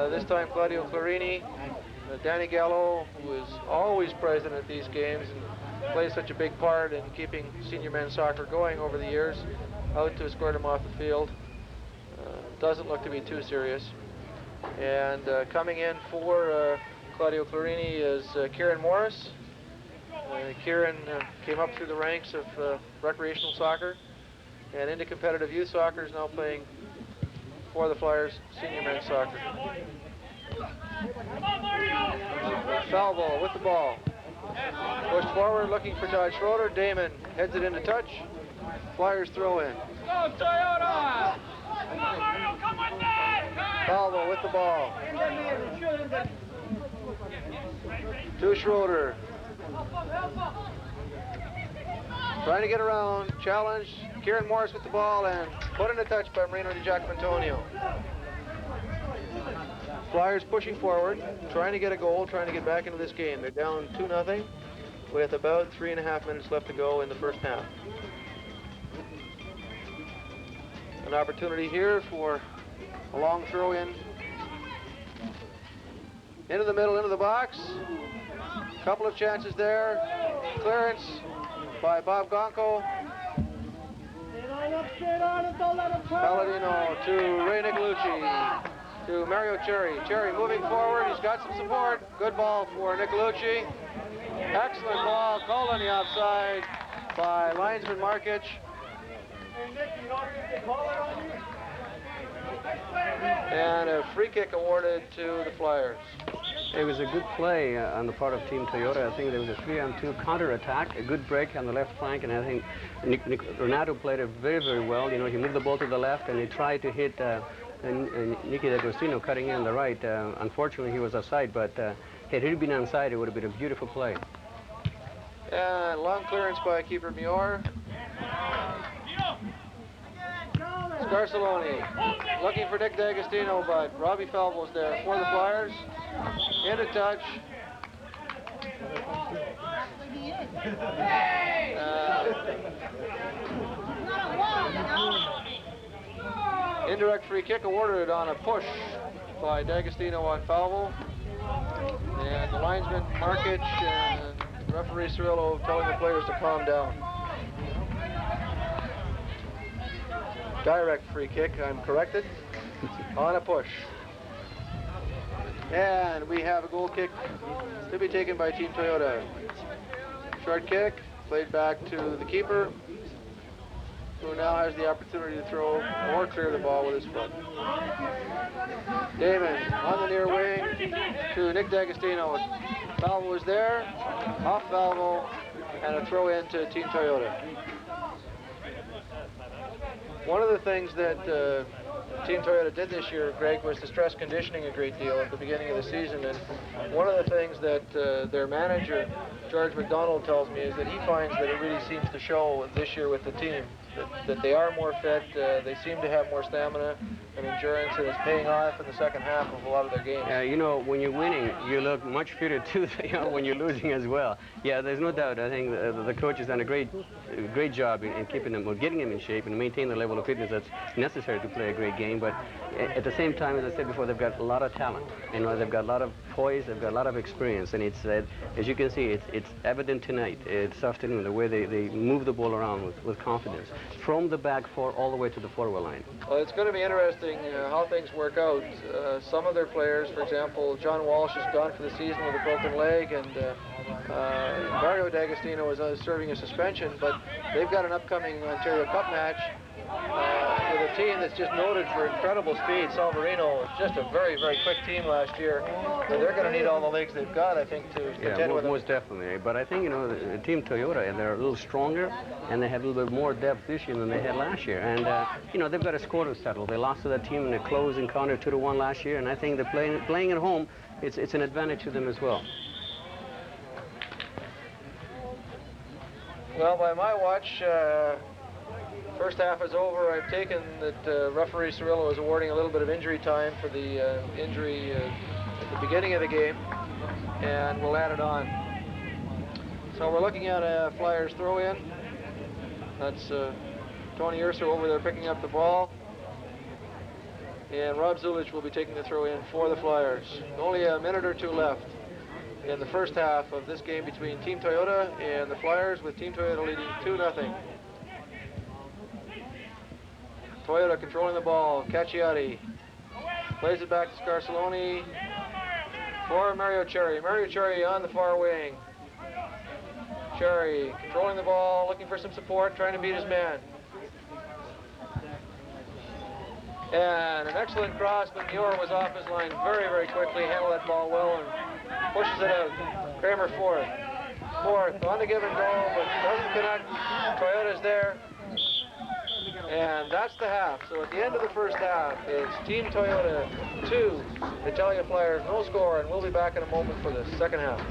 This time Claudio Clarini. Danny Gallo, who is always present at these games and plays such a big part in keeping senior men's soccer going over the years, out to escort him off the field. Doesn't look to be too serious. And coming in for Claudio Clarini is Kieran Morris. Kieran came up through the ranks of recreational soccer and into competitive youth soccer, is now playing for the Flyers senior men's soccer. Foul ball with the ball. Pushed forward, looking for Todd Schroeder. Damon heads it into touch. Flyers throw in. Go Toyota! Foul ball with the ball. To Schroeder. Trying to get around, challenge. Kieran Morris with the ball and put in a touch by Marino Di Giacomo. Flyers pushing forward, trying to get a goal, trying to get back into this game. They're down 2-0 with about 3.5 minutes left to go in the first half. An opportunity here for a long throw in. Into the middle, into the box. Couple of chances there. Clearance by Bob Gonco. Palladino to Ray Nicolucci. To Mario Cherry. Cherry moving forward. He's got some support. Good ball for Nicolucci. Excellent ball. Called on the offside by linesman Markic. And a free kick awarded to the Flyers. It was a good play on the part of Team Toyota. I think there was a 3-on-2 counter-attack, a good break on the left flank, and I think Renato played it very, very well. You know, he moved the ball to the left, and he tried to hit and Nicky D'Agostino cutting in the right. Unfortunately, he was offside, but had he been onside, it would have been a beautiful play. And long clearance by keeper Muir. Scarcelloni looking for Nick D'Agostino, but Robbie Falvo's there for the Flyers. Into touch. Indirect free kick awarded on a push by D'Agostino on Falvo. And the linesman Markic and referee Cirillo telling the players to calm down. Direct free kick, I'm corrected, on a push. And we have a goal kick to be taken by Team Toyota. Short kick, played back to the keeper, who now has the opportunity to throw or clear the ball with his foot. Damon on the near wing to Nick D'Agostino. Falvo is there, off Falvo, and a throw in to Team Toyota. One of the things that Team Toyota did this year, Greg, was to stress conditioning a great deal at the beginning of the season. And one of the things that their manager, George McDonald, tells me is that he finds that it really seems to show this year with the team, that they are more fit, they seem to have more stamina and endurance, and it's paying off in the second half of a lot of their games. You know, when you're winning, you look much fitter too, when you're losing as well. Yeah, there's no doubt. I think the coach has done a great job in keeping them, or getting them in shape and maintaining the level of fitness that's necessary to play a great game. But at the same time, as I said before, they've got a lot of talent. You know, they've got a lot of poise, they've got a lot of experience, and it's as you can see, it's evident tonight. It's often the way they move the ball around with confidence, from the back four all the way to the forward line. Well, it's going to be interesting how things work out. Some of their players, for example, John Walsh is gone for the season with a broken leg, and Mario D'Agostino is serving a suspension, but they've got an upcoming Ontario Cup match with a team that's just noted for incredible speed. Salvarino was just a very, very quick team last year, and they're going to need all the legs they've got, I think, to contend with them. Most definitely. But I think, you know, the Team Toyota, and they're a little stronger, and they have a little bit more depth this year than they had last year. And, you know, they've got a score to settle. They lost to that team in a close encounter 2-1 last year, and I think they're playing at home, it's an advantage to them as well. Well, by my watch, first half is over. I've taken that referee Cirillo is awarding a little bit of injury time for the injury at the beginning of the game, and we'll add it on. So we're looking at a Flyers throw-in. That's Tony Urso over there picking up the ball, and Rob Zulich will be taking the throw-in for the Flyers. Only a minute or two left in the first half of this game between Team Toyota and the Flyers, with Team Toyota leading 2-0. Toyota controlling the ball. Cacciati plays it back to Scarcelloni for Mario Cherry. Mario Cherry on the far wing. Cherry controlling the ball, looking for some support, trying to beat his man. And an excellent cross, but Muir was off his line very, very quickly, handled that ball well and pushes it out. Kramer fourth on the give and go, but doesn't connect. Toyota's there. And that's the half. So at the end of the first half, it's Team Toyota 2, Italia Flyers no score, and we'll be back in a moment for the second half.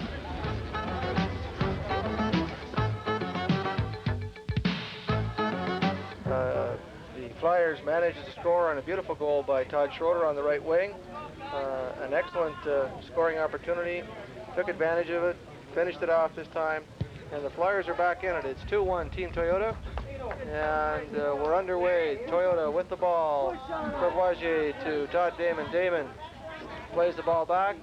The Flyers managed to score on a beautiful goal by Todd Schroeder on the right wing. An excellent scoring opportunity. Took advantage of it, finished it off this time, and the Flyers are back in it. It's 2-1 Team Toyota. And we're underway. Toyota with the ball. Courvoisier to Todd Damon. Damon plays the ball back.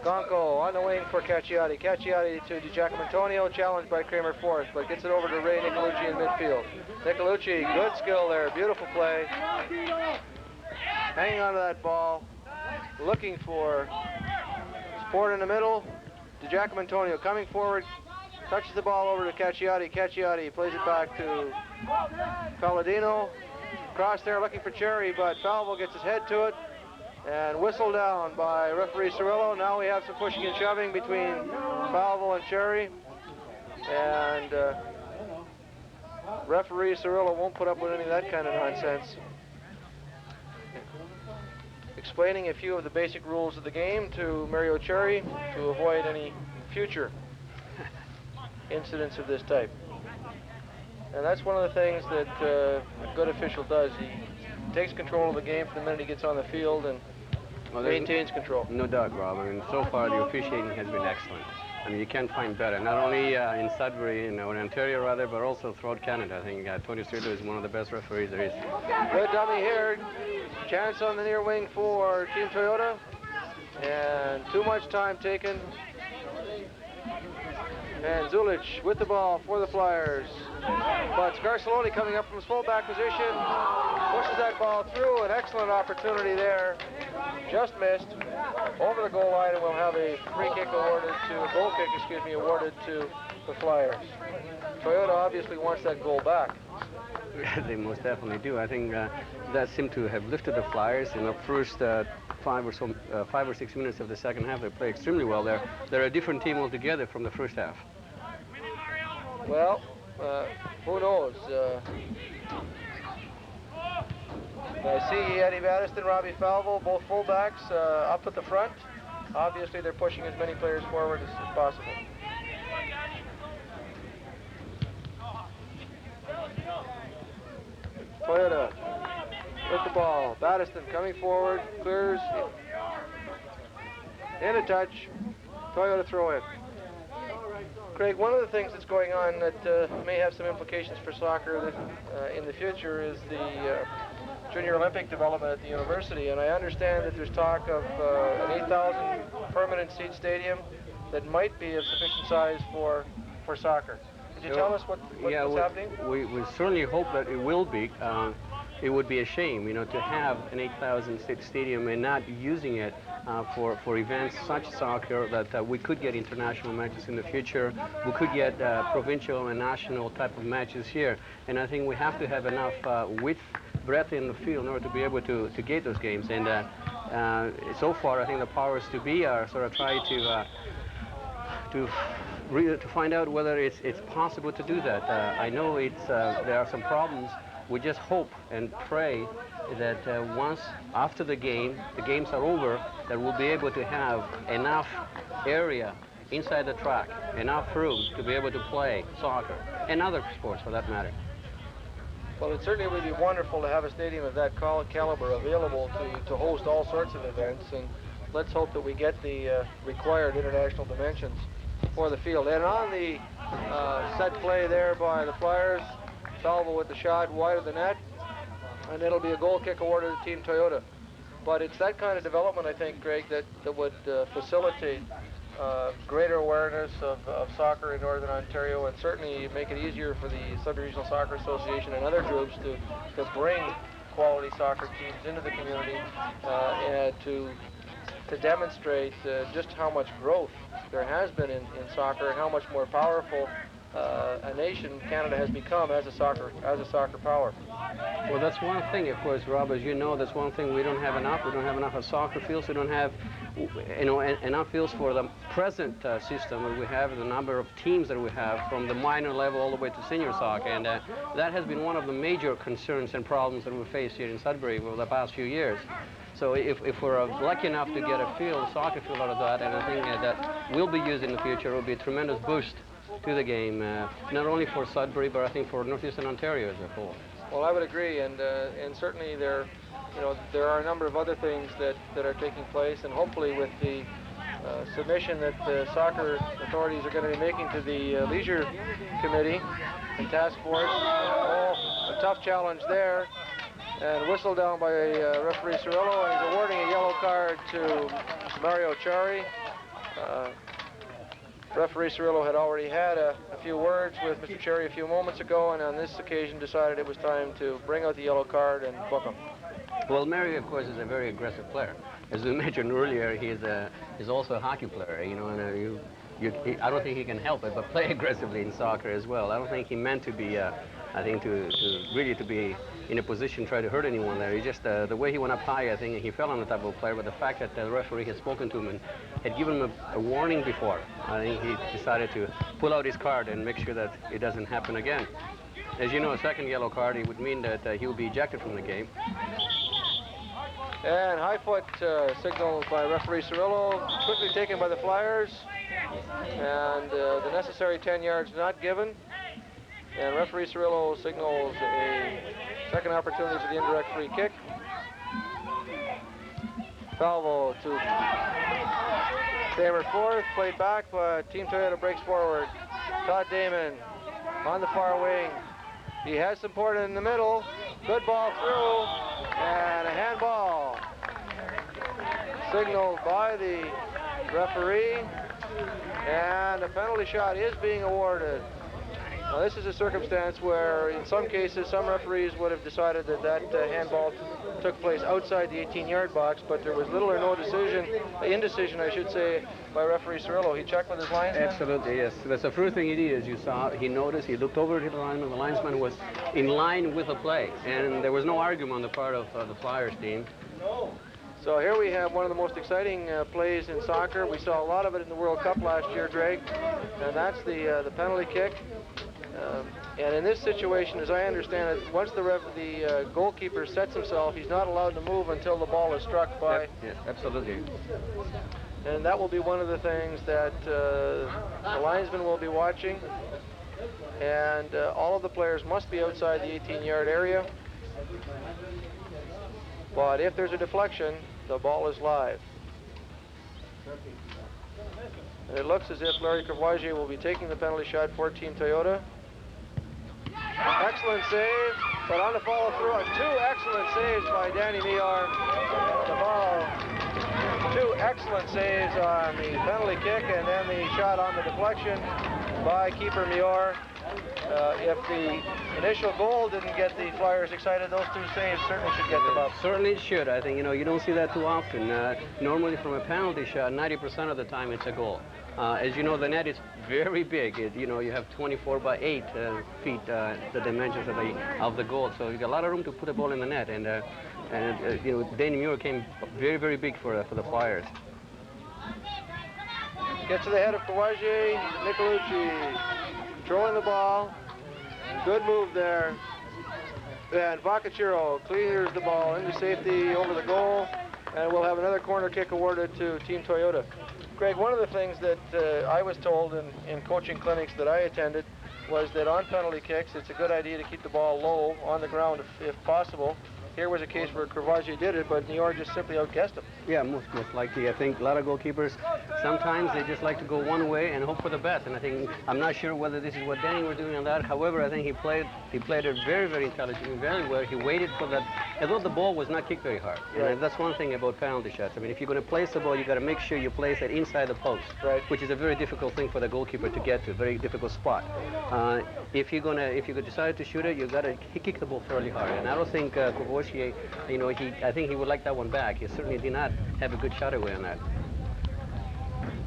Gonco on the wing for Cacciati. Cacciati to DiGiacomo, challenged by Kramer fourth, but gets it over to Ray Nicolucci in midfield. Nicolucci, good skill there, beautiful play. Hanging on to that ball, looking for support in the middle. DiGiacomo coming forward, touches the ball over to Cacciati. Cacciati plays it back to Palladino. Cross there looking for Cherry, but Falvo gets his head to it and whistled down by referee Cirillo. Now we have some pushing and shoving between Falvo and Cherry. And referee Cirillo won't put up with any of that kind of nonsense. explaining a few of the basic rules of the game to Mario Cherry to avoid any future incidents of this type. And that's one of the things that a good official does. He takes control of the game from the minute he gets on the field and maintains control. No doubt, Rob. I mean, so far the officiating has been excellent. I mean, you can't find better. Not only in Sudbury, in Ontario rather, but also throughout Canada. I think Tony Strito is one of the best referees there is. Good dummy here. Chance on the near wing for Team Toyota. And too much time taken. And Zulich with the ball for the Flyers. But Scarcelloni coming up from his fullback position. Pushes that ball through. An excellent opportunity there. Just missed. Over the goal line, and we'll have a free kick awarded to, a goal kick, excuse me, awarded to the Flyers. Toyota obviously wants that goal back. They most definitely do. I think that seemed to have lifted the Flyers in the first 5 or 6 minutes of the second half. They play extremely well there. They're a different team altogether from the first half. Well, who knows? I see Eddie Battiston, Robbie Falvo, both fullbacks up at the front. Obviously, they're pushing as many players forward as possible. Toyota with the ball. Battiston coming forward, clears in a touch. Toyota throw in. Craig, one of the things that's going on that may have some implications for soccer in the future is the Junior Olympic development at the university, and I understand that there's talk of an 8,000 permanent seat stadium that might be of sufficient size for soccer. Could you tell us what's happening? We certainly hope that it will be. It would be a shame, to have an 8,000 seat stadium and not using it for events such soccer that we could get international matches in the future. We could get provincial and national type of matches here. And I think we have to have enough width, breadth in the field in order to be able to gate those games. And so far, I think the powers to be are sort of trying to find out whether it's possible to do that. I know there are some problems. We just hope and pray that once after the games are over, that we'll be able to have enough area inside the track, enough room to be able to play soccer and other sports for that matter. Well, it certainly would be wonderful to have a stadium of that caliber available to host all sorts of events, and let's hope that we get the required international dimensions for the field. And on the set play there by the Flyers, Salvo with the shot wide of the net, and it'll be a goal kick awarded to Team Toyota. But it's that kind of development, I think, Greg, that would facilitate greater awareness of soccer in Northern Ontario, and certainly make it easier for the Sub-Regional Soccer Association and other groups to bring quality soccer teams into the community and to demonstrate just how much growth there has been in soccer and how much more powerful a nation Canada has become as a soccer power. Well, that's one thing, of course, Rob, as you know, that's one thing we don't have enough. We don't have enough of soccer fields. We don't have, enough fields for the present system that we have, the number of teams that we have from the minor level all the way to senior soccer. And that has been one of the major concerns and problems that we face here in Sudbury over the past few years. So if we're lucky enough to get a soccer field out of that, and I think that will be used in the future, it will be a tremendous boost to the game, not only for Sudbury, but I think for Northeastern Ontario as a whole. Well, I would agree, and certainly there are a number of other things that are taking place, and hopefully with the submission that the soccer authorities are going to be making to the Leisure Committee and Task Force, a tough challenge there, and whistle down by referee Cirillo, and he's awarding a yellow card to Mario Cherry. Referee Cirillo had already had a few words with Mr. Cherry a few moments ago, and on this occasion decided it was time to bring out the yellow card and book him. Well, Mario, of course, is a very aggressive player. As we mentioned earlier, he's also a hockey player, and I don't think he can help it, but play aggressively in soccer as well. I don't think he meant to be, to really be in a position to try to hurt anyone there. He just, the way he went up high, I think he fell on the type of player, but the fact that the referee had spoken to him and had given him a warning before, I think he decided to pull out his card and make sure that it doesn't happen again. As you know, a second yellow card, it would mean that he would be ejected from the game. And high foot signal by referee Cirillo, quickly taken by the Flyers. And the necessary 10 yards not given. And referee Cirillo signals a second opportunity for the indirect free kick. Salvo to Damer fourth, played back, but Team Toyota breaks forward. Todd Damon on the far wing. He has support in the middle. Good ball through, and a handball. Signaled by the referee, and a penalty shot is being awarded. Now, this is a circumstance where, in some cases, some referees would have decided that handball took place outside the 18-yard box, but there was little or no indecision, I should say, by referee Cirillo. He checked with his linesman. Absolutely, yes. That's the first thing he did, as you saw. He noticed, he looked over to the linesman. The linesman was in line with the play, and there was no argument on the part of the Flyers team. So here we have one of the most exciting plays in soccer. We saw a lot of it in the World Cup last year, Greg, and that's the penalty kick. And in this situation, as I understand it, once the goalkeeper sets himself, he's not allowed to move until the ball is struck by. Yes, absolutely. And that will be one of the things that the linesman will be watching. And all of the players must be outside the 18-yard area. But if there's a deflection, the ball is live. And it looks as if Larry Courvoisier will be taking the penalty shot for Team Toyota. Excellent save, but on the follow through, two excellent saves by Danny Mior. The ball, two excellent saves on the penalty kick, and then the shot on the deflection by keeper Mior. If the initial goal didn't get the Flyers excited, those two saves certainly should get them up. Certainly it should. I think, you don't see that too often. Normally from a penalty shot, 90% of the time it's a goal. As you know, the net is very big. You have 24 by 8 feet, the dimensions of the goal. So you got a lot of room to put the ball in the net. And Danny Muir came very, very big for the Flyers. Gets to the head of Courvoisier, Nicolucci controlling the ball. Good move there. And Vacachiro clears the ball into safety over the goal. And we'll have another corner kick awarded to Team Toyota. Greg, one of the things that I was told in coaching clinics that I attended was that on penalty kicks, it's a good idea to keep the ball low on the ground if possible. Here was a case where Courvoisier did it, but Niort just simply outguessed him. Yeah, most likely. I think a lot of goalkeepers, sometimes they just like to go one way and hope for the best. And I'm not sure whether this is what Danny was doing on that. However, I think he played it very, very intelligently, very well. He waited for that, although the ball was not kicked very hard. Right. And that's one thing about penalty shots. If you're going to place the ball, you got to make sure you place it inside the post, right, which is a very difficult thing for the goalkeeper to get to, very difficult spot. If you decide to shoot it, you got to kick the ball fairly hard. And I don't think Courvoisier, I think he would like that one back. He certainly did not have a good shot away on that.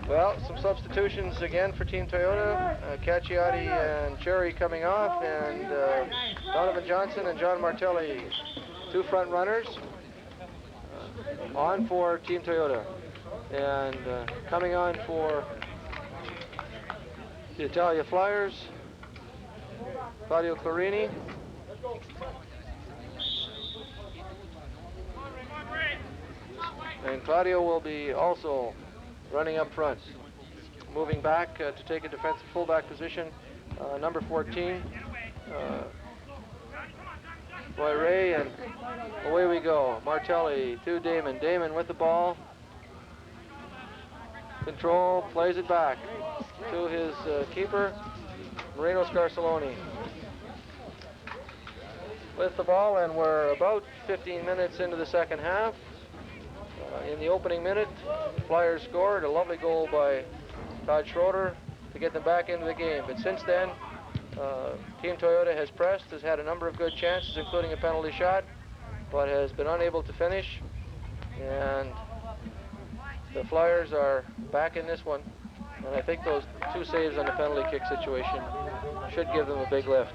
Well, some substitutions again for Team Toyota. Cacciati and Cherry coming off, and Donovan Johnson and John Martelli, two front runners, on for Team Toyota. And coming on for the Italia Flyers, Claudio Clarini. And Claudio will be also running up front. Moving back to take a defensive fullback position, number 14, Roy Ray, and away we go. Martelli to Damon. Damon with the ball. Control, plays it back to his keeper, Moreno Scarcelloni. With the ball, and we're about 15 minutes into the second half. In the opening minute, Flyers scored a lovely goal by Todd Schroeder to get them back into the game. But since then, Team Toyota has pressed, has had a number of good chances, including a penalty shot, but has been unable to finish. And the Flyers are back in this one. And I think those two saves on the penalty kick situation should give them a big lift.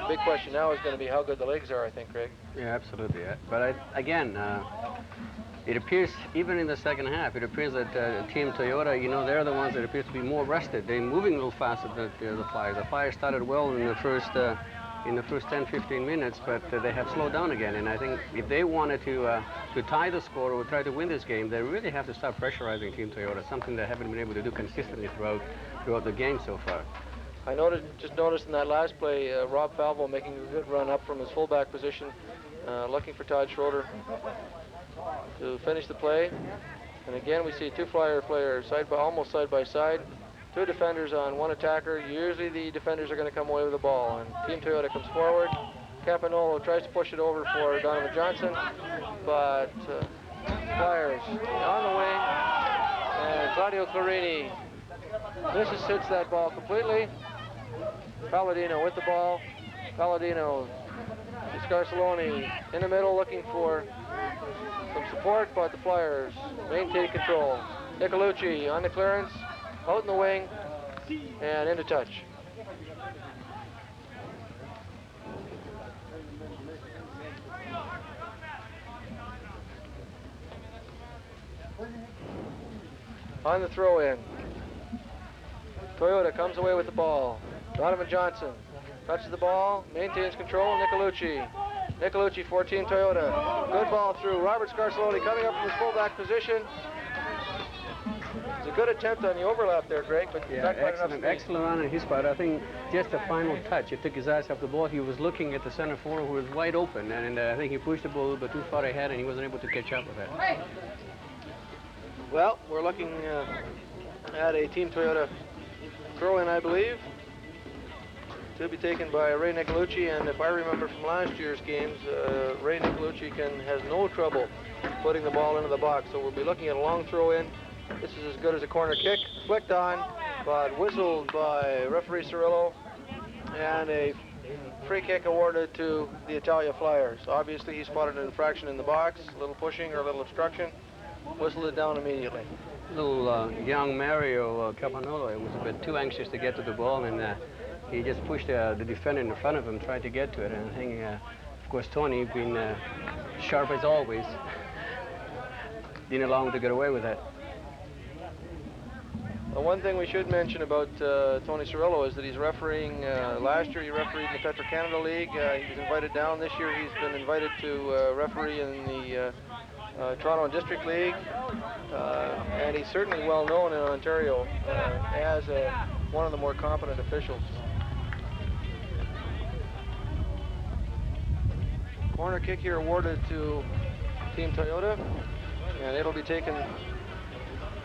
The big question now is going to be how good the legs are, I think, Craig. Yeah, absolutely. But again, it appears, even in the second half, it appears that Team Toyota, they're the ones that appear to be more rested. They're moving a little faster than the Flyers. The Flyers started well in the first in the first 10, 15 minutes, but they have slowed down again. And I think if they wanted to tie the score or try to win this game, they really have to start pressurizing Team Toyota, something they haven't been able to do consistently throughout the game so far. I just noticed in that last play, Rob Falvo making a good run up from his fullback position, looking for Todd Schroeder to finish the play. And again, we see two Flyer players almost side by side. Two defenders on one attacker. Usually the defenders are going to come away with the ball. And Team Toyota comes forward. Capanolo tries to push it over for Donovan Johnson, but Flyers on the wing. And Claudio Clarini hits that ball completely. Palladino with the ball. Palladino, Scarcelloni in the middle looking for some support, but the Flyers maintain control. Nicolucci on the clearance, out in the wing, and into touch. On the throw-in, Toyota comes away with the ball. Donovan Johnson touches the ball, maintains control. Nicolucci for Team Toyota. Good ball through. Robert Scarcelloni coming up from his fullback position. It's a good attempt on the overlap there, Greg, but not quite enough speed. Excellent run on his part. I think just the final touch. It took his eyes off the ball. He was looking at the center forward who was wide open, and I think he pushed the ball a little bit too far ahead, and he wasn't able to catch up with it. Well, we're looking at a Team Toyota throw-in, I believe, to be taken by Ray Nicolucci, and if I remember from last year's games, Ray Nicolucci has no trouble putting the ball into the box, so we'll be looking at a long throw-in. This is as good as a corner kick, flicked on, but whistled by referee Cirillo, and a free kick awarded to the Italia Flyers. Obviously, he spotted an infraction in the box, a little pushing or a little obstruction, whistled it down immediately. Little young Mario Capanolo was a bit too anxious to get to the ball, and he just pushed the defender in front of him, tried to get to it, and I think, of course, Tony, being sharp as always, didn't allow him to get away with that. One thing we should mention about Tony Cirillo is that he's refereeing. Last year he refereed in the Petro-Canada League. He was invited down. This year he's been invited to referee in the Toronto District League. And he's certainly well known in Ontario as one of the more competent officials. Corner kick here awarded to Team Toyota, and it'll be taken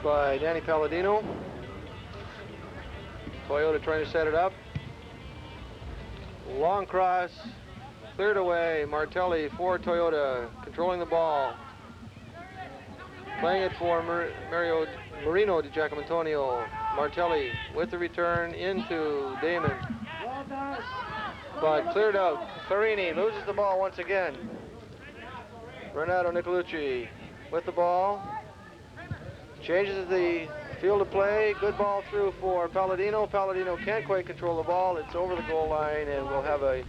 by Danny Palladino. Toyota trying to set it up. Long cross, cleared away. Martelli for Toyota, controlling the ball. Playing it for Marino Di Giacomantonio. Martelli with the return into Damon. But cleared out. Clarini loses the ball once again. Renato Nicolucci with the ball. Changes the field of play. Good ball through for Palladino. Palladino can't quite control the ball. It's over the goal line, and we'll have a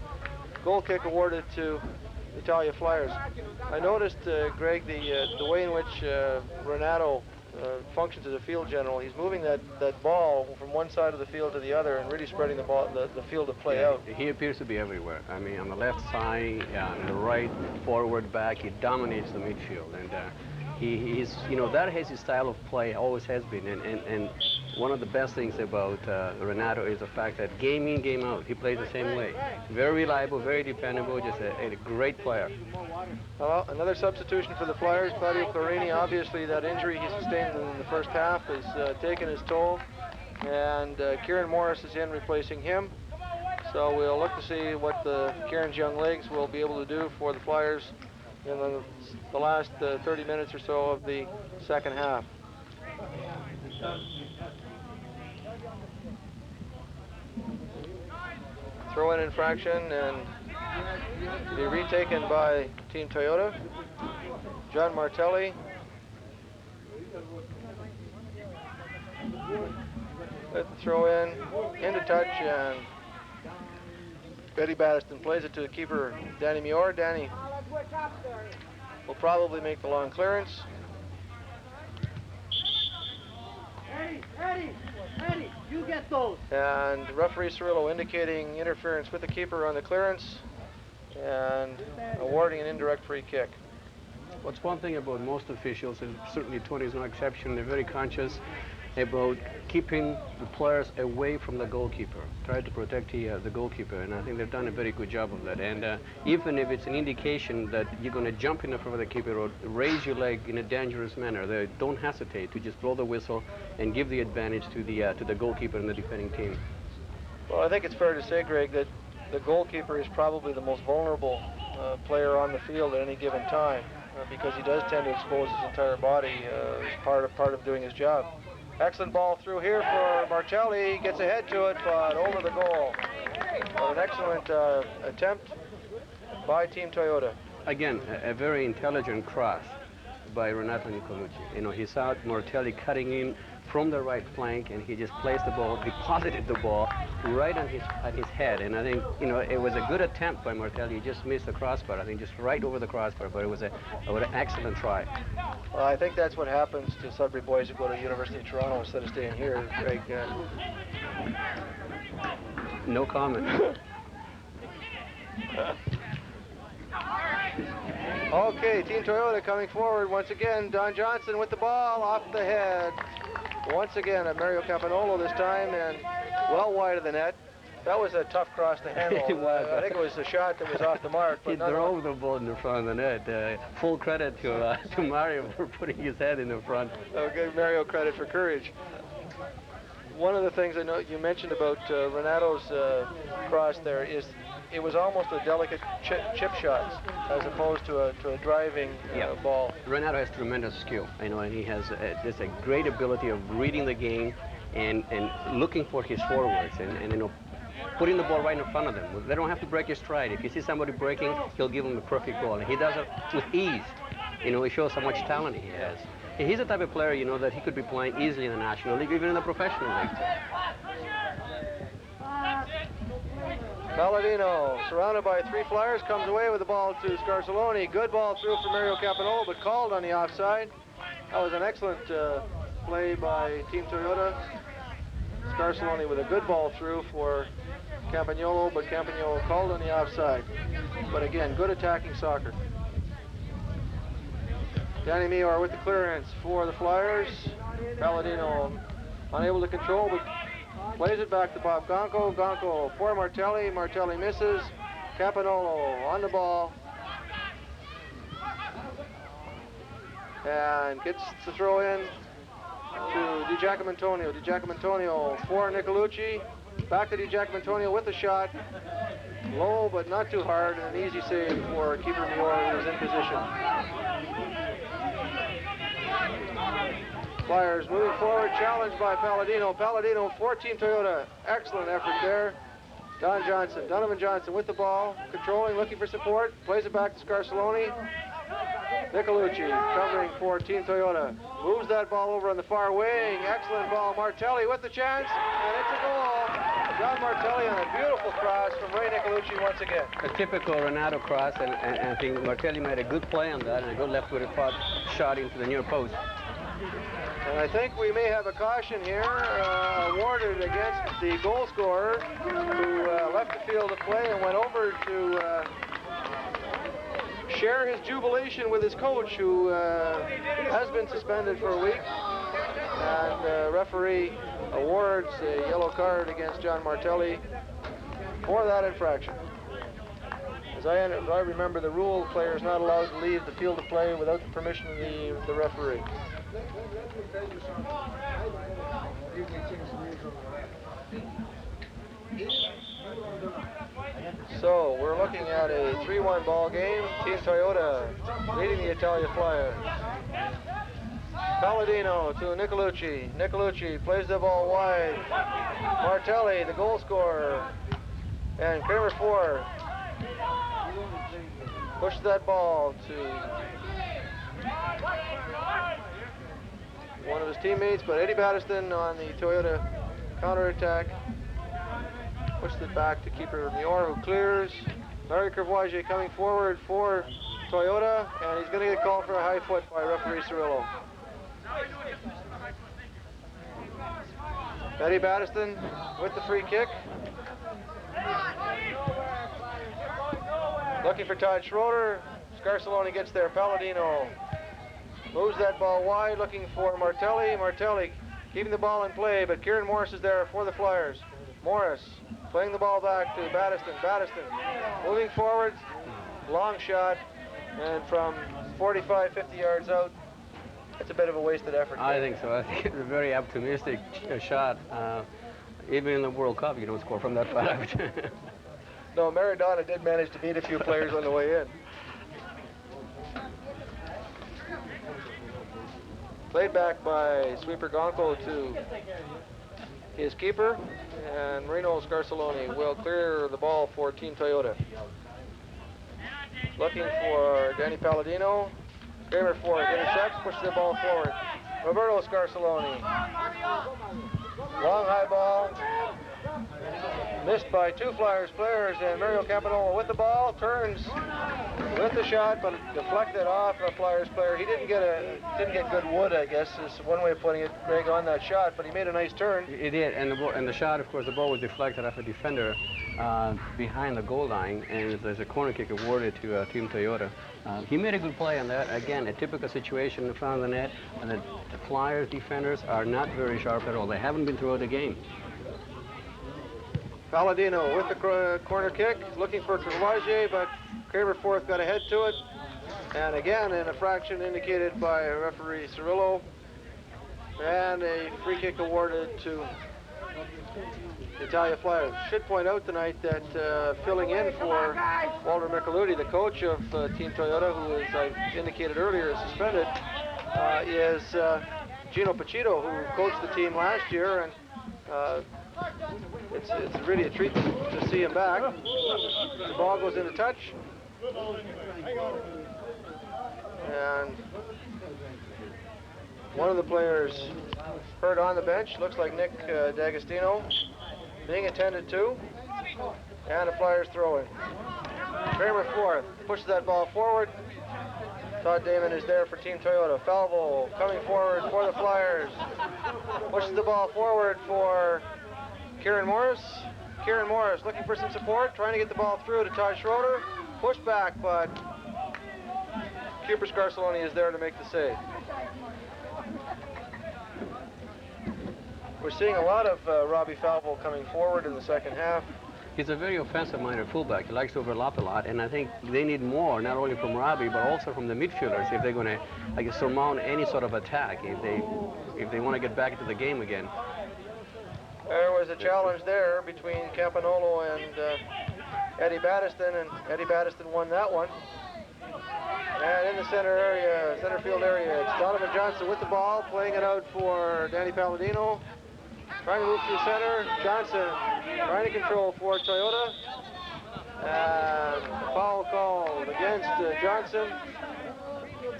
goal kick awarded to Italia Flyers. I noticed, Greg, the way in which Renato functions as a field general. He's moving that ball from one side of the field to the other and really spreading the field of play out. He appears to be everywhere. I mean, on the left side, on the right, forward, back, he dominates the midfield. And he's, that is his style of play, always has been. And one of the best things about Renato is the fact that game in, game out, he plays the same way. Very reliable, very dependable, just a great player. Well, another substitution for the Flyers, Claudio Clarini. Obviously, that injury he sustained in the first half has taken his toll, and Kieran Morris is in replacing him. So we'll look to see what Kieran's young legs will be able to do for the Flyers in the last 30 minutes or so of the second half. Throw-in infraction and to be retaken by Team Toyota. John Martelli. Let the throw in, into touch, and Betty Battiston plays it to the keeper, Danny Muir. Danny will probably make the long clearance. You get those. And referee Cirillo indicating interference with the keeper on the clearance and awarding an indirect free kick. What's one thing about most officials, and certainly Tony is no exception, they're very conscious about keeping the players away from the goalkeeper, try to protect the goalkeeper, and I think they've done a very good job of that. And even if it's an indication that you're going to jump in front of the keeper or raise your leg in a dangerous manner, they don't hesitate to just blow the whistle and give the advantage to the goalkeeper and the defending team. Well, I think it's fair to say, Greg, that the goalkeeper is probably the most vulnerable player on the field at any given time because he does tend to expose his entire body as part of doing his job. Excellent ball through here for Martelli. Gets ahead to it, but over the goal. But an excellent attempt by Team Toyota. Again, a very intelligent cross by Renato Nicolucci. You know, he saw Martelli cutting in from the right flank, and he just placed the ball, deposited the ball right on his head. And I think, you know, it was a good attempt by Martelli. He just missed the crossbar. I think just right over the crossbar, but it was an excellent try. Well, I think that's what happens to Sudbury boys who go to University of Toronto instead of staying here, Greg. No comment. Okay, Team Toyota coming forward once again. Don Johnson with the ball off the head. Once again, Mario Campanolo this time, and well wide of the net. That was a tough cross to handle. It was. I think it was a shot that was off the mark. But he drove the ball in the front of the net. Full credit to Mario for putting his head in the front. I'll give Mario credit for courage. One of the things I know you mentioned about Renato's cross there is it was almost a delicate chip shot as opposed to a driving ball. Renato has tremendous skill, you know, and he has just a great ability of reading the game and looking for his forwards and you know, putting the ball right in front of them. They don't have to break his stride. If you see somebody breaking, he'll give them a perfect ball, and he does it with ease. You know, it shows how much talent he has. He's the type of player, you know, that he could be playing easily in the National League, even in the Professional League. Palladino, surrounded by three Flyers, comes away with the ball to Scarsoloni. Good ball through for Mario Campanolo, but called on the offside. That was an excellent play by Team Toyota. Scarsoloni with a good ball through for Campagnolo, but Campagnolo called on the offside. But again, good attacking soccer. Danny Mior with the clearance for the Flyers. Palladino unable to control, but plays it back to Bob Gonco. Gonco for Martelli. Martelli misses. Campanolo on the ball. And gets the throw in to Di Giacomantonio. Di Giacomantonio for Nicolucci. Back to Di Giacomantonio with the shot. Low, but not too hard. And an easy save for keeper Mior, who is in position. Flyers moving forward, challenged by Palladino. Palladino for Team Toyota. Excellent effort there. Donovan Johnson with the ball, controlling, looking for support. Plays it back to Scarsoloni. Nicolucci covering for Team Toyota. Moves that ball over on the far wing. Excellent ball. Martelli with the chance, and it's a goal. John Martelli on a beautiful cross from Ray Nicolucci once again. A typical Renato cross, and I think Martelli made a good play on that, and a good left-footed shot into the near post. And I think we may have a caution here awarded against the goal scorer who left the field of play and went over to share his jubilation with his coach, who has been suspended for a week. And the referee awards a yellow card against John Martelli for that infraction. As I remember the rule, player is not allowed to leave the field of play without the permission of the referee. So we're looking at a 3-1 ball game. Team Toyota leading the Italia Flyers. Palladino to Nicolucci. Nicolucci plays the ball wide. Martelli, the goal scorer, and Kramer 4 pushes that ball to one of his teammates, but Eddie Battiston on the Toyota counterattack pushed it back to keeper Mior, who clears. Larry Courvoisier coming forward for Toyota, and he's going to get called for a high foot by referee Cirillo. Eddie Battiston with the free kick. Looking for Todd Schroeder. Scarcelloni gets there. Palladino moves that ball wide, looking for Martelli. Martelli keeping the ball in play, but Kieran Morris is there for the Flyers. Morris playing the ball back to Battiston. Battiston moving forward. Long shot. And from 45, 50 yards out, it's a bit of a wasted effort. I think so. I think it's a very optimistic shot. Even in the World Cup, you don't score from that far out. No, Maradona did manage to beat a few players on the way in. Played back by Sweeper Gonco to his keeper, and Marino Scarcelloni will clear the ball for Team Toyota. Looking for Danny Palladino. Kramer for it, intercepts, pushes the ball forward. Roberto Scarcelloni. Long high ball. Missed by two Flyers players, and Mario Campanola with the ball, turns with the shot, but deflected off a Flyers player. He didn't get good wood, I guess, is one way of putting it, Greg, on that shot, but he made a nice turn. He did, and the shot, of course, the ball was deflected off a defender behind the goal line, and there's a corner kick awarded to Team Toyota. He made a good play on that. Again, a typical situation in front of the net, and the Flyers defenders are not very sharp at all. They haven't been throughout the game. Palladino with the corner kick, looking for Courvoisier, but Kramerforth got ahead to it. And again, in a fraction indicated by referee Cirillo. And a free kick awarded to Italia Flyers. Should point out tonight that filling in for Walter Micheludi, the coach of Team Toyota, who, as I indicated earlier, is suspended, is Gino Pacito, who coached the team last year, and it's really a treat to see him back. The ball goes into touch. And one of the players hurt on the bench, looks like Nick D'Agostino, being attended to. And a Flyers throw in. Kramerforth pushes that ball forward. Todd Damon is there for Team Toyota. Falvo coming forward for the Flyers. Pushes the ball forward for Kieran Morris. Kieran Morris looking for some support, trying to get the ball through to Todd Schroeder. Pushed back, but Cooper Scarcelloni is there to make the save. We're seeing a lot of Robbie Falvo coming forward in the second half. He's a very offensive-minded fullback. He likes to overlap a lot, and I think they need more, not only from Robbie, but also from the midfielders if they're going to surmount any sort of attack, if they want to get back into the game again. There was a challenge there between Campanolo and Eddie Battiston, and Eddie Battiston won that one. And in the center field area, it's Donovan Johnson with the ball, playing it out for Danny Palladino. Trying to move through center. Johnson trying to control for Toyota. And foul called against Johnson.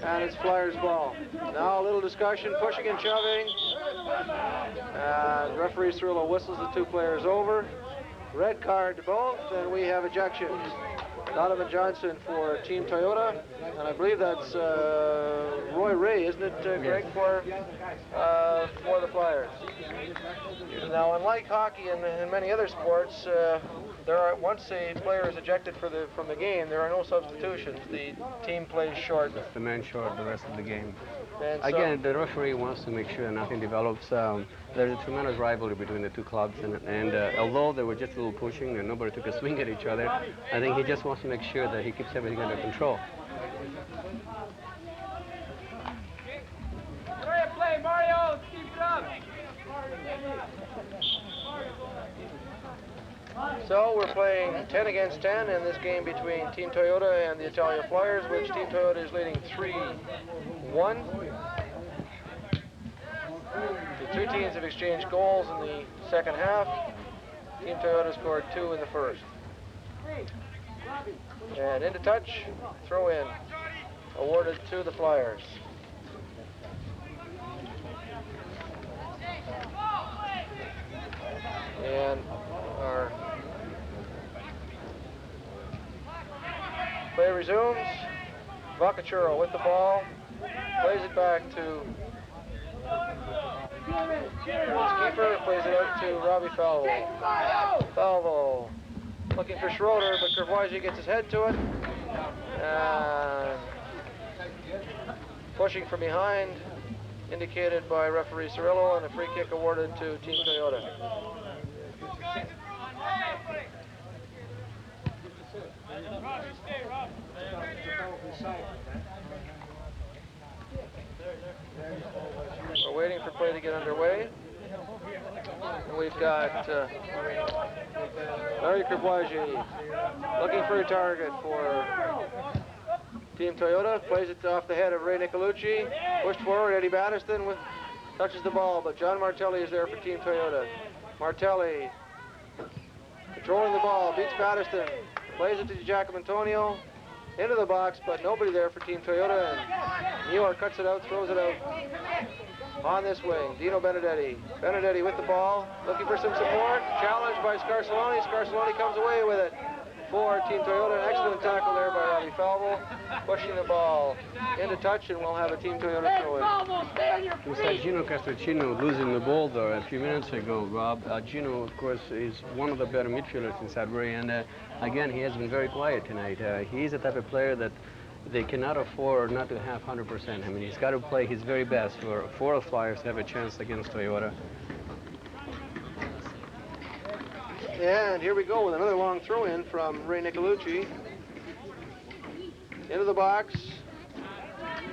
And it's Flyers ball. Now a little discussion, pushing and shoving. And referee Cirillo whistles the two players over. Red card to both, and we have ejections. Donovan Johnson for Team Toyota, and I believe that's Roy Ray, isn't it, Greg, for the Flyers. Now, unlike hockey and many other sports, once a player is ejected from the game, there are no substitutions. The team plays short. That's the man short the rest of the game. And again, the referee wants to make sure that nothing develops. There's a tremendous rivalry between the two clubs, and although they were just a little pushing and nobody took a swing at each other, I think he just wants to make sure that he keeps everything under control. Great play, Mario. Keep it up. So we're playing 10 against 10 in this game between Team Toyota and the Italia Flyers, which Team Toyota is leading 3-1. The two teams have exchanged goals in the second half. Team Toyota scored 2 in the first. And into touch, throw in, awarded to the Flyers. And our play resumes. Vacachuro with the ball, plays it back to Keeper plays it out to Robbie Falvo. Falvo looking for Schroeder, but Courvoisier gets his head to it. And pushing from behind, indicated by referee Cirillo, and a free kick awarded to Team Toyota. We're waiting for play to get underway. And we've got Larry Courvoisier looking for a target for Team Toyota. Plays it off the head of Ray Nicolucci. Pushed forward, Eddie Battiston touches the ball, but John Martelli is there for Team Toyota. Martelli controlling the ball, beats Battiston. Plays it to Giacomo Antonio. Into the box, but nobody there for Team Toyota, and Muir cuts it out, throws it out. On this wing, Dino Benedetti. Benedetti with the ball, looking for some support. Challenged by Scarsoloni. Scarsoloni comes away with it for Team Toyota. An excellent tackle there by Robbie Falvo. Pushing the ball into touch, and we'll have a Team Toyota throw in. We saw Gino Castrocino losing the ball there a few minutes ago, Rob. Gino, of course, is one of the better midfielders in Sudbury, and again, he has been very quiet tonight. He's the type of player that they cannot afford not to have 100%. I mean, he's got to play his very best for the Flyers to have a chance against Toyota. And here we go with another long throw-in from Ray Nicolucci. Into the box.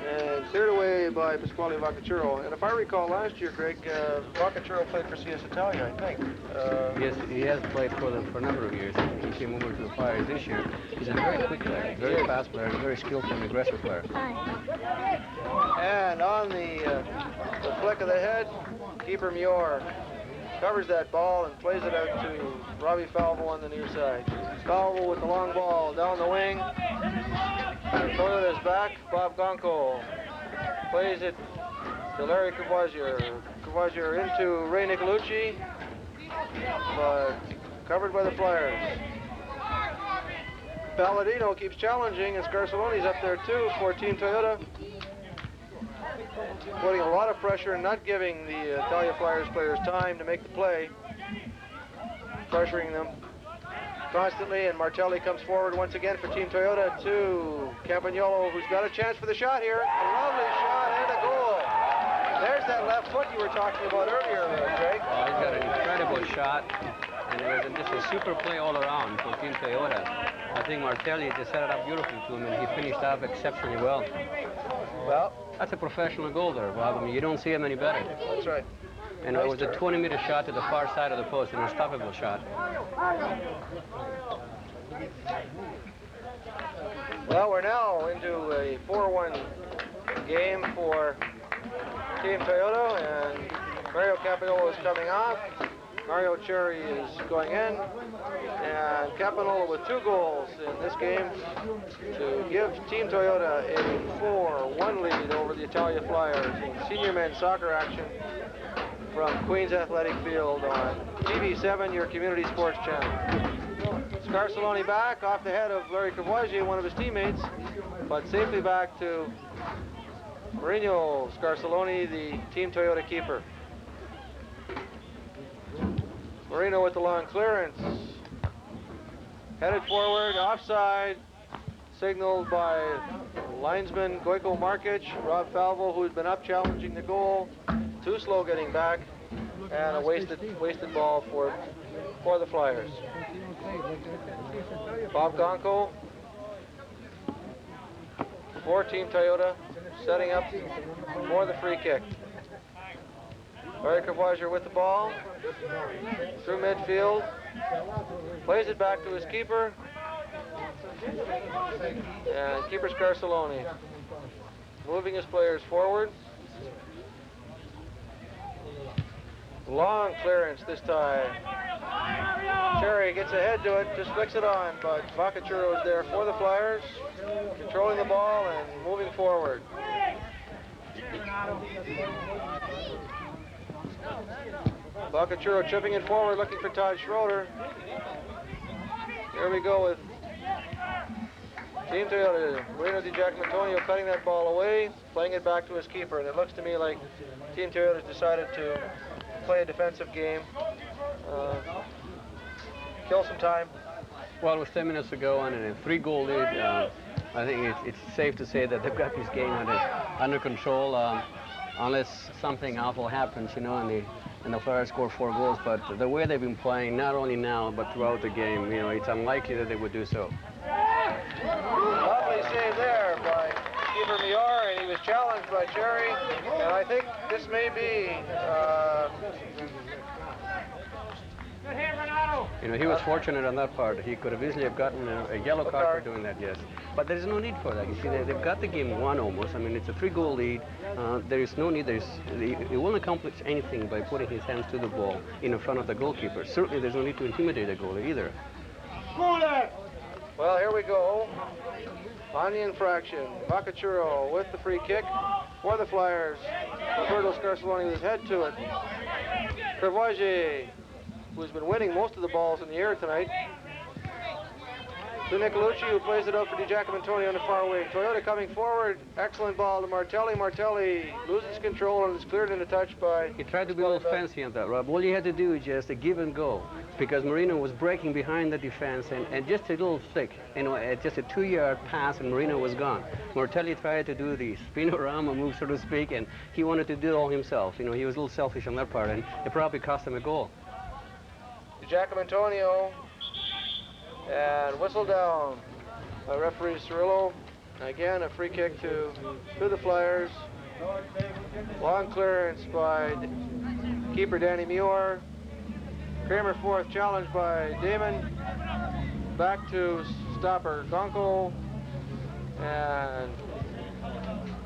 And cleared away by Pasquale Vacacuro. And if I recall last year, Greg, Vacacuro played for CS Italia, I think. Yes, he has played for them for a number of years. He came over to the Flyers this year. He's a very quick player, very fast player, and a very skillful and aggressive player. And on the flick of the head, keeper Muir covers that ball and plays it out to Robbie Falvo on the near side. Falvo with the long ball down the wing. Toyota's back. Bob Gonco plays it to Larry Courvoisier. Courvoisier into Ray Nicolucci, but covered by the Flyers. Palladino keeps challenging, and Scarsoloni's up there too for Team Toyota. Putting a lot of pressure and not giving the Italia Flyers players time to make the play. Pressuring them constantly, and Martelli comes forward once again for Team Toyota to Campagnolo, who's got a chance for the shot here. A lovely shot and a goal. There's that left foot you were talking about earlier, Greg. Oh, he's got an incredible shot, and it was just a super play all around for Team Toyota. I think Martelli just set it up beautifully to him, and he finished off exceptionally well. Well, that's a professional goal there, Bob. I mean, you don't see him any better. That's right. And it was a 20-meter shot to the far side of the post, an unstoppable shot. Well, we're now into a 4-1 game for Team Toyota, and Mario Campagnolo is coming off. Mario Cherry is going in, and Campagnolo with 2 goals in this game to give Team Toyota a 4-1 lead over the Italia Flyers in senior men's soccer action from Queens Athletic Field on TV7, your community sports channel. Scarsoloni back off the head of Larry Courvoisier, one of his teammates, but safely back to Marino Scarsoloni, the Team Toyota keeper. Marino with the long clearance. Headed forward, offside, signaled by linesman Gojko Markic. Rob Falvo, who's been up challenging the goal. Too slow getting back, and a wasted ball for the Flyers. Bob Gonco for Team Toyota, setting up for the free kick. Larry Courvoisier with the ball, through midfield, plays it back to his keeper, and keeper Scarsoloni moving his players forward. Long clearance this time. Cherry gets ahead to it, just flicks it on, but Vacacuro is there for the Flyers, controlling the ball and moving forward. Vacacuro chipping it forward, looking for Todd Schroeder. Here we go with Team Toyota, Marino Di Giacomantonio cutting that ball away, playing it back to his keeper. And it looks to me like Team Toyota has decided to play a defensive game, kill some time. Well, it was 10 minutes ago and a 3-goal lead. I think it's safe to say that they've got this game under control, unless something awful happens, you know, and the Flyers score 4 goals. But the way they've been playing, not only now, but throughout the game, you know, it's unlikely that they would do so. Lovely save there by keeper Mior, and he was challenged by Cherry. And I think this may be... You know, he was fortunate on that part. He could have easily have gotten a yellow card for doing that, yes. But there's no need for that. You see, they've got the game won almost. I mean, it's a 3-goal lead. There is no need. He won't accomplish anything by putting his hands to the ball in front of the goalkeeper. Certainly, there's no need to intimidate the goalie either. Well, here we go. On the infraction, Vacachuro with the free kick for the Flyers. Roberto Scarsoloni with his head to it. Crevoisier, who's been winning most of the balls in the air tonight. To Nicolucci, who plays it out for Di Giacomantonio on the far wing. Toyota coming forward. Excellent ball to Martelli. Martelli loses control and is cleared into touch by... He tried to be a little fancy on that, Rob. All you had to do is just a give and go, because Marino was breaking behind the defense and just a little flick, you know, just a 2-yard pass and Marino was gone. Martelli tried to do the spinorama move, so to speak, and he wanted to do it all himself. You know, he was a little selfish on that part, and it probably cost him a goal. Di Giacomantonio, and whistle down by referee Cirillo. Again, a free kick to the Flyers. Long clearance by keeper Danny Muir. Kramer fourth, challenged by Damon. Back to stopper Gonko, and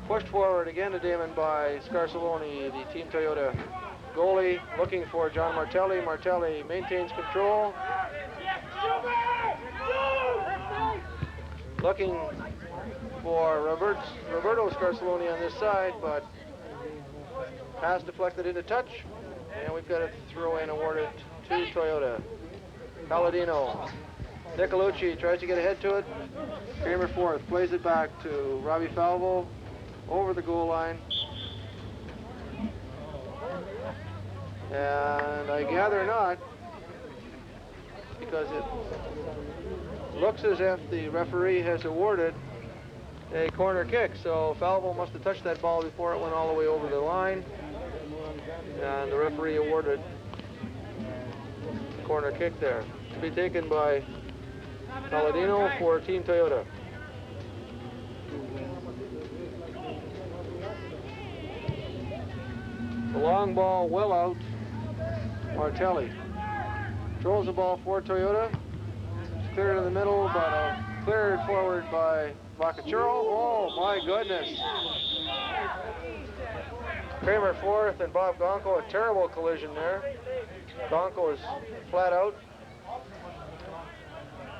pushed forward again to Damon by Scarsoloni, the Team Toyota goalie, looking for John Martelli. Martelli maintains control. Looking for Roberto Scarsoloni on this side, but pass deflected into touch, and we've got a throw-in awarded to Toyota. Palladino. Nicolucci tries to get ahead to it. Kramer fourth plays it back to Robbie Falvo over the goal line. And I gather not, because it looks as if the referee has awarded a corner kick. So Falvo must have touched that ball before it went all the way over the line. And the referee awarded a corner kick there. To be taken by Palladino for Team Toyota. The long ball well out. Martelli throws the ball for Toyota. It's cleared in the middle, but cleared forward by Vacachuro. Oh my goodness. Kramer fourth and Bob Gonko, a terrible collision there. Gonko is flat out.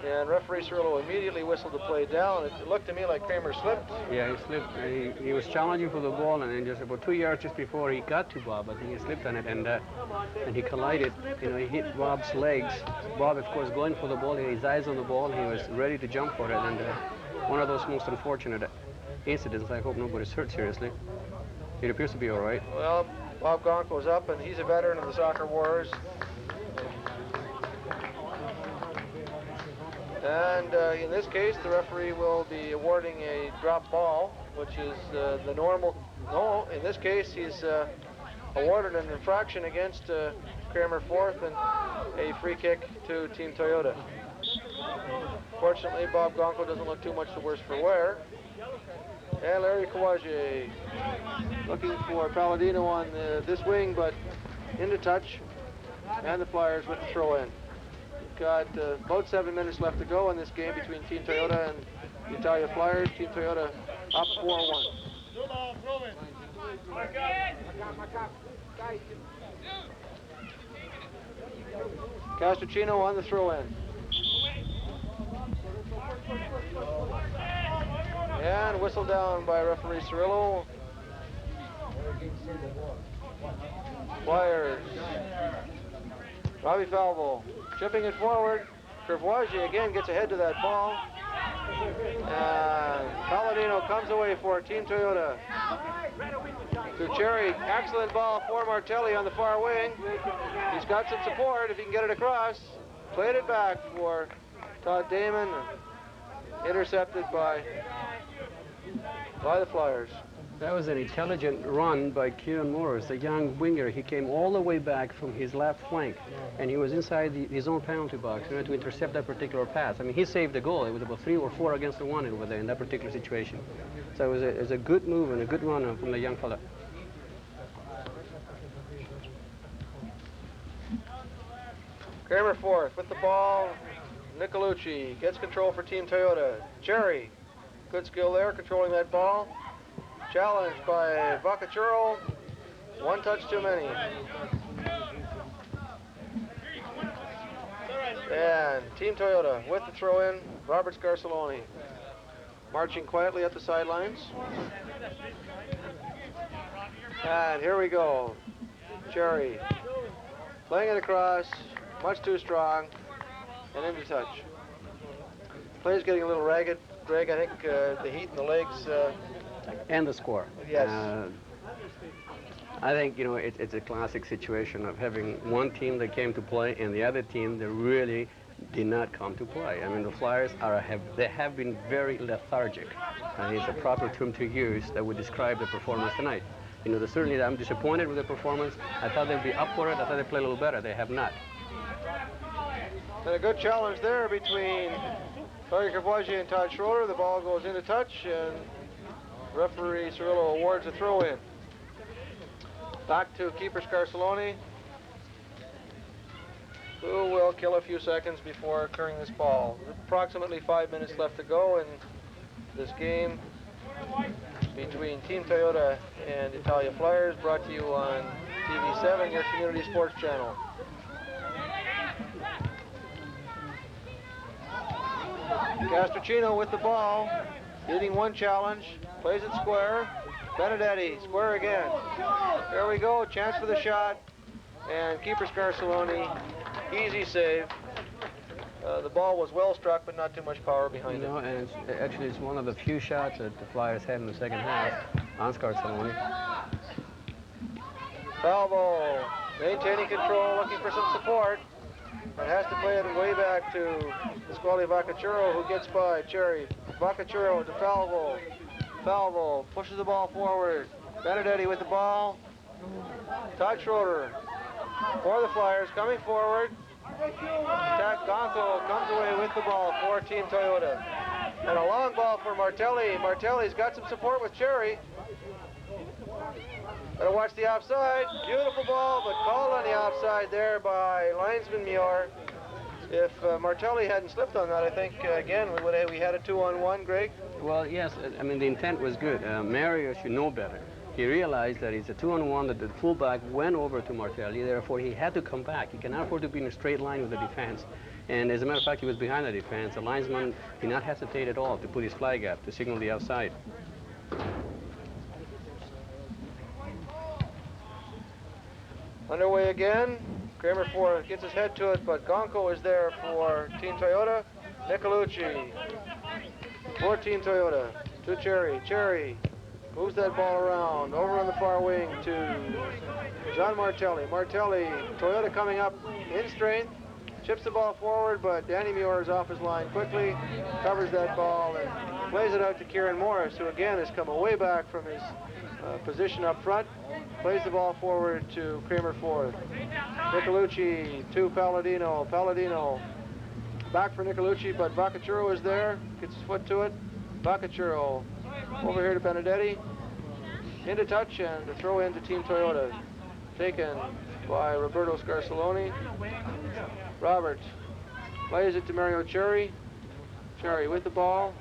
And referee Cirillo immediately whistled the play down. It looked to me like Kramer slipped. Yeah, he slipped. He was challenging for the ball, and then just about 2 yards just before he got to Bob, I think he slipped on it, and he collided. You know, he hit Bob's legs. Bob, of course, going for the ball. He had his eyes on the ball. He was ready to jump for it, and one of those most unfortunate incidents. I hope nobody's hurt seriously. It appears to be all right. Well, Bob Gonko's up, and he's a veteran of the Soccer Wars. And in this case, the referee will be awarding a drop ball, which is the normal. No, in this case, he's awarded an infraction against Kramer fourth and a free kick to Team Toyota. Fortunately, Bob Gonko doesn't look too much the worse for wear. And Larry Kawaji looking for Palladino on this wing, but into touch, and the Flyers with the throw-in. Got about 7 minutes left to go in this game between Team Toyota and the Italia Flyers. Team Toyota up 4-1. Castrocino on the throw-in. And whistle down by referee Cirillo. Flyers. Robbie Falvo chipping it forward. Crevoisier again gets ahead to that ball. And Palladino comes away for Team Toyota. To Cherry, excellent ball for Martelli on the far wing. He's got some support if he can get it across. Played it back for Todd Damon. Intercepted by the Flyers. That was an intelligent run by Kieran Morris, the young winger. He came all the way back from his left flank, and he was inside his own penalty box in order to intercept that particular pass. I mean, he saved the goal. It was about 3 or 4 against 1 over there in that particular situation. So it was a good move and a good run from the young fella. Kramer fourth with the ball. Nicolucci gets control for Team Toyota. Cherry, good skill there, controlling that ball. Challenged by Vacachuro. One touch too many. And Team Toyota with the throw-in, Robert Scarcelloni. Marching quietly up the sidelines. And here we go. Cherry playing it across, much too strong, and into touch. Play's getting a little ragged. Greg, I think the heat in the legs. And the score. Yes. I think, you know, it's a classic situation of having one team that came to play and the other team that really did not come to play. I mean, the Flyers have been very lethargic. And it's a proper term to use that would describe the performance tonight. You know, certainly I'm disappointed with the performance. I thought they'd be up for it. I thought they'd play a little better. They have not. And a good challenge there between Larry Cavoisier and Todd Schroeder. The ball goes into touch, and referee Cirillo awards a throw-in. Back to keeper Scarcelloni, who will kill a few seconds before clearing this ball. Approximately 5 minutes left to go in this game between Team Toyota and Italia Flyers, brought to you on TV7, your community sports channel. Castrocino with the ball, leading one challenge, plays it square. Benedetti, square again. There we go, chance for the shot. And keeper Scarcelloni, easy save. The ball was well struck, but not too much power behind it. And it's one of the few shots that the Flyers had in the second half on Scarcelloni. Falvo, maintaining control, looking for some support. But has to play it way back to Pasquale Vacachuro, who gets by Cherry. Vacachuro to Falvo. Falvo pushes the ball forward. Benedetti with the ball. Todd Schroeder for the Flyers coming forward. Gonzo comes away with the ball for Team Toyota. And a long ball for Martelli. Martelli's got some support with Cherry. Better watch the offside. Beautiful ball, but called on the offside there by linesman Muir. If Martelli hadn't slipped on that, I think, again, we had a 2-on-1, Greg. Well, yes, I mean, the intent was good. Mario should know better. He realized that it's a 2-on-1, that the fullback went over to Martelli, therefore he had to come back. He cannot afford to be in a straight line with the defense. And as a matter of fact, he was behind the defense. The linesman did not hesitate at all to put his flag up to signal the outside. Underway again. Kramer gets his head to it, but Gonco is there for Team Toyota. Nicolucci for Team Toyota to Cherry. Cherry moves that ball around over on the far wing to John Martelli. Martelli, Toyota coming up in strength, chips the ball forward, but Danny Muir is off his line quickly, covers that ball and plays it out to Kieran Morris, who again has come away back from his position up front. Plays the ball forward to Kramer Ford. Nicolucci to Palladino. Palladino back for Nicolucci, but Vacachuro is there. Gets his foot to it. Vacachuro over here to Benedetti. Into touch and a throw in to Team Toyota. Taken by Roberto Scarcelloni. Robert plays it to Mario Cherry. Cherry with the ball.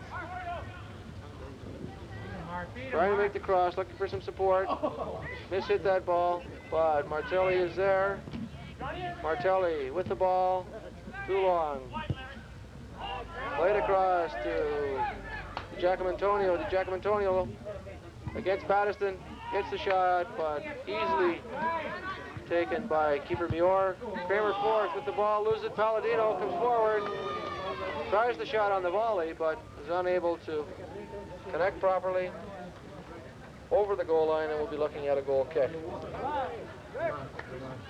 Trying to make the cross, looking for some support. Mishit that ball, but Martelli is there. Martelli with the ball, too long. Played across to Giacomantonio. Giacomantonio against Patterson, gets the shot, but easily taken by keeper Muir. Kramer fourth with the ball, loses it. Palladino comes forward. Tries the shot on the volley, but is unable to connect properly over the goal line, and we'll be looking at a goal kick.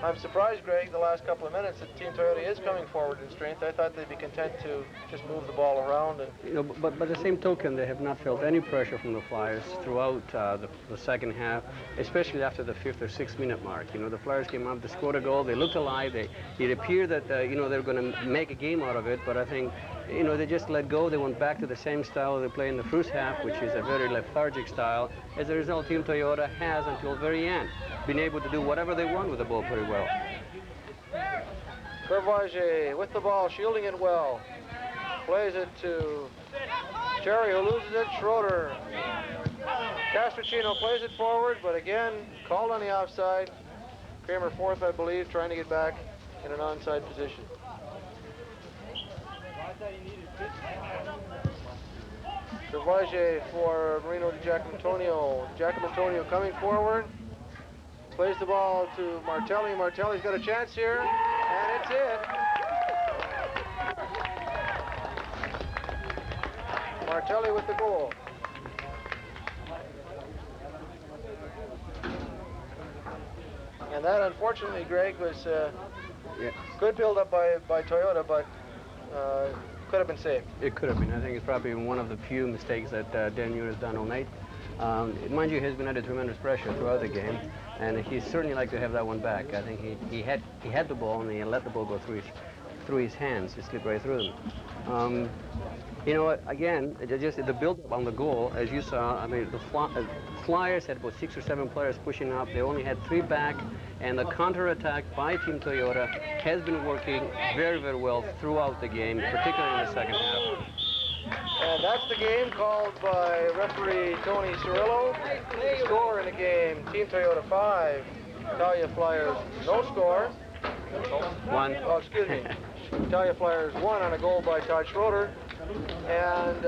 I'm surprised, Greg, the last couple of minutes that Team Toyota is coming forward in strength. I thought they'd be content to just move the ball around. And you know, but by the same token, they have not felt any pressure from the Flyers throughout the second half, especially after the 5th or 6th minute mark. You know, the Flyers came up, they scored a goal, they looked alive. It appeared that, you know, they're going to make a game out of it, but I think, you know, they just let go. They went back to the same style they played in the first half, which is a very lethargic style. As a result, Team Toyota has, until the very end, been able to do whatever they want with the ball pretty well. Courvoisier with the ball, shielding it well. Plays it to Cherry, who loses it. Schroeder. Castrocino plays it forward, but again, called on the offside. Kramer fourth, I believe, trying to get back in an onside position. Courvoisier for Marino Di Giacomantonio. Giacomantonio coming forward. Plays the ball to Martelli. Martelli's got a chance here, and it's it. Martelli with the goal. And that, unfortunately, Greg, was good build-up by Toyota, but could have been saved. It could have been. I think it's probably one of the few mistakes that Dan Muir has done all night. Mind you, he's been under tremendous pressure throughout the game, and he'd certainly like to have that one back. I think he had the ball, and he let the ball go through his hands. It slipped right through them. You know, again, just the build-up on the goal, as you saw. I mean, the Flyers had about 6 or 7 players pushing up. They only had 3 back, and the counterattack by Team Toyota has been working very, very well throughout the game, particularly in the second half. And that's the game called by referee Tony Cirillo. Score in the game, Team Toyota 5, Italia Flyers no score. 1. Oh, excuse me. Italia Flyers 1 on a goal by Todd Schroeder. And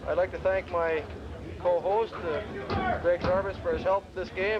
I'd like to thank my co-host, Greg Jarvis, for his help this game.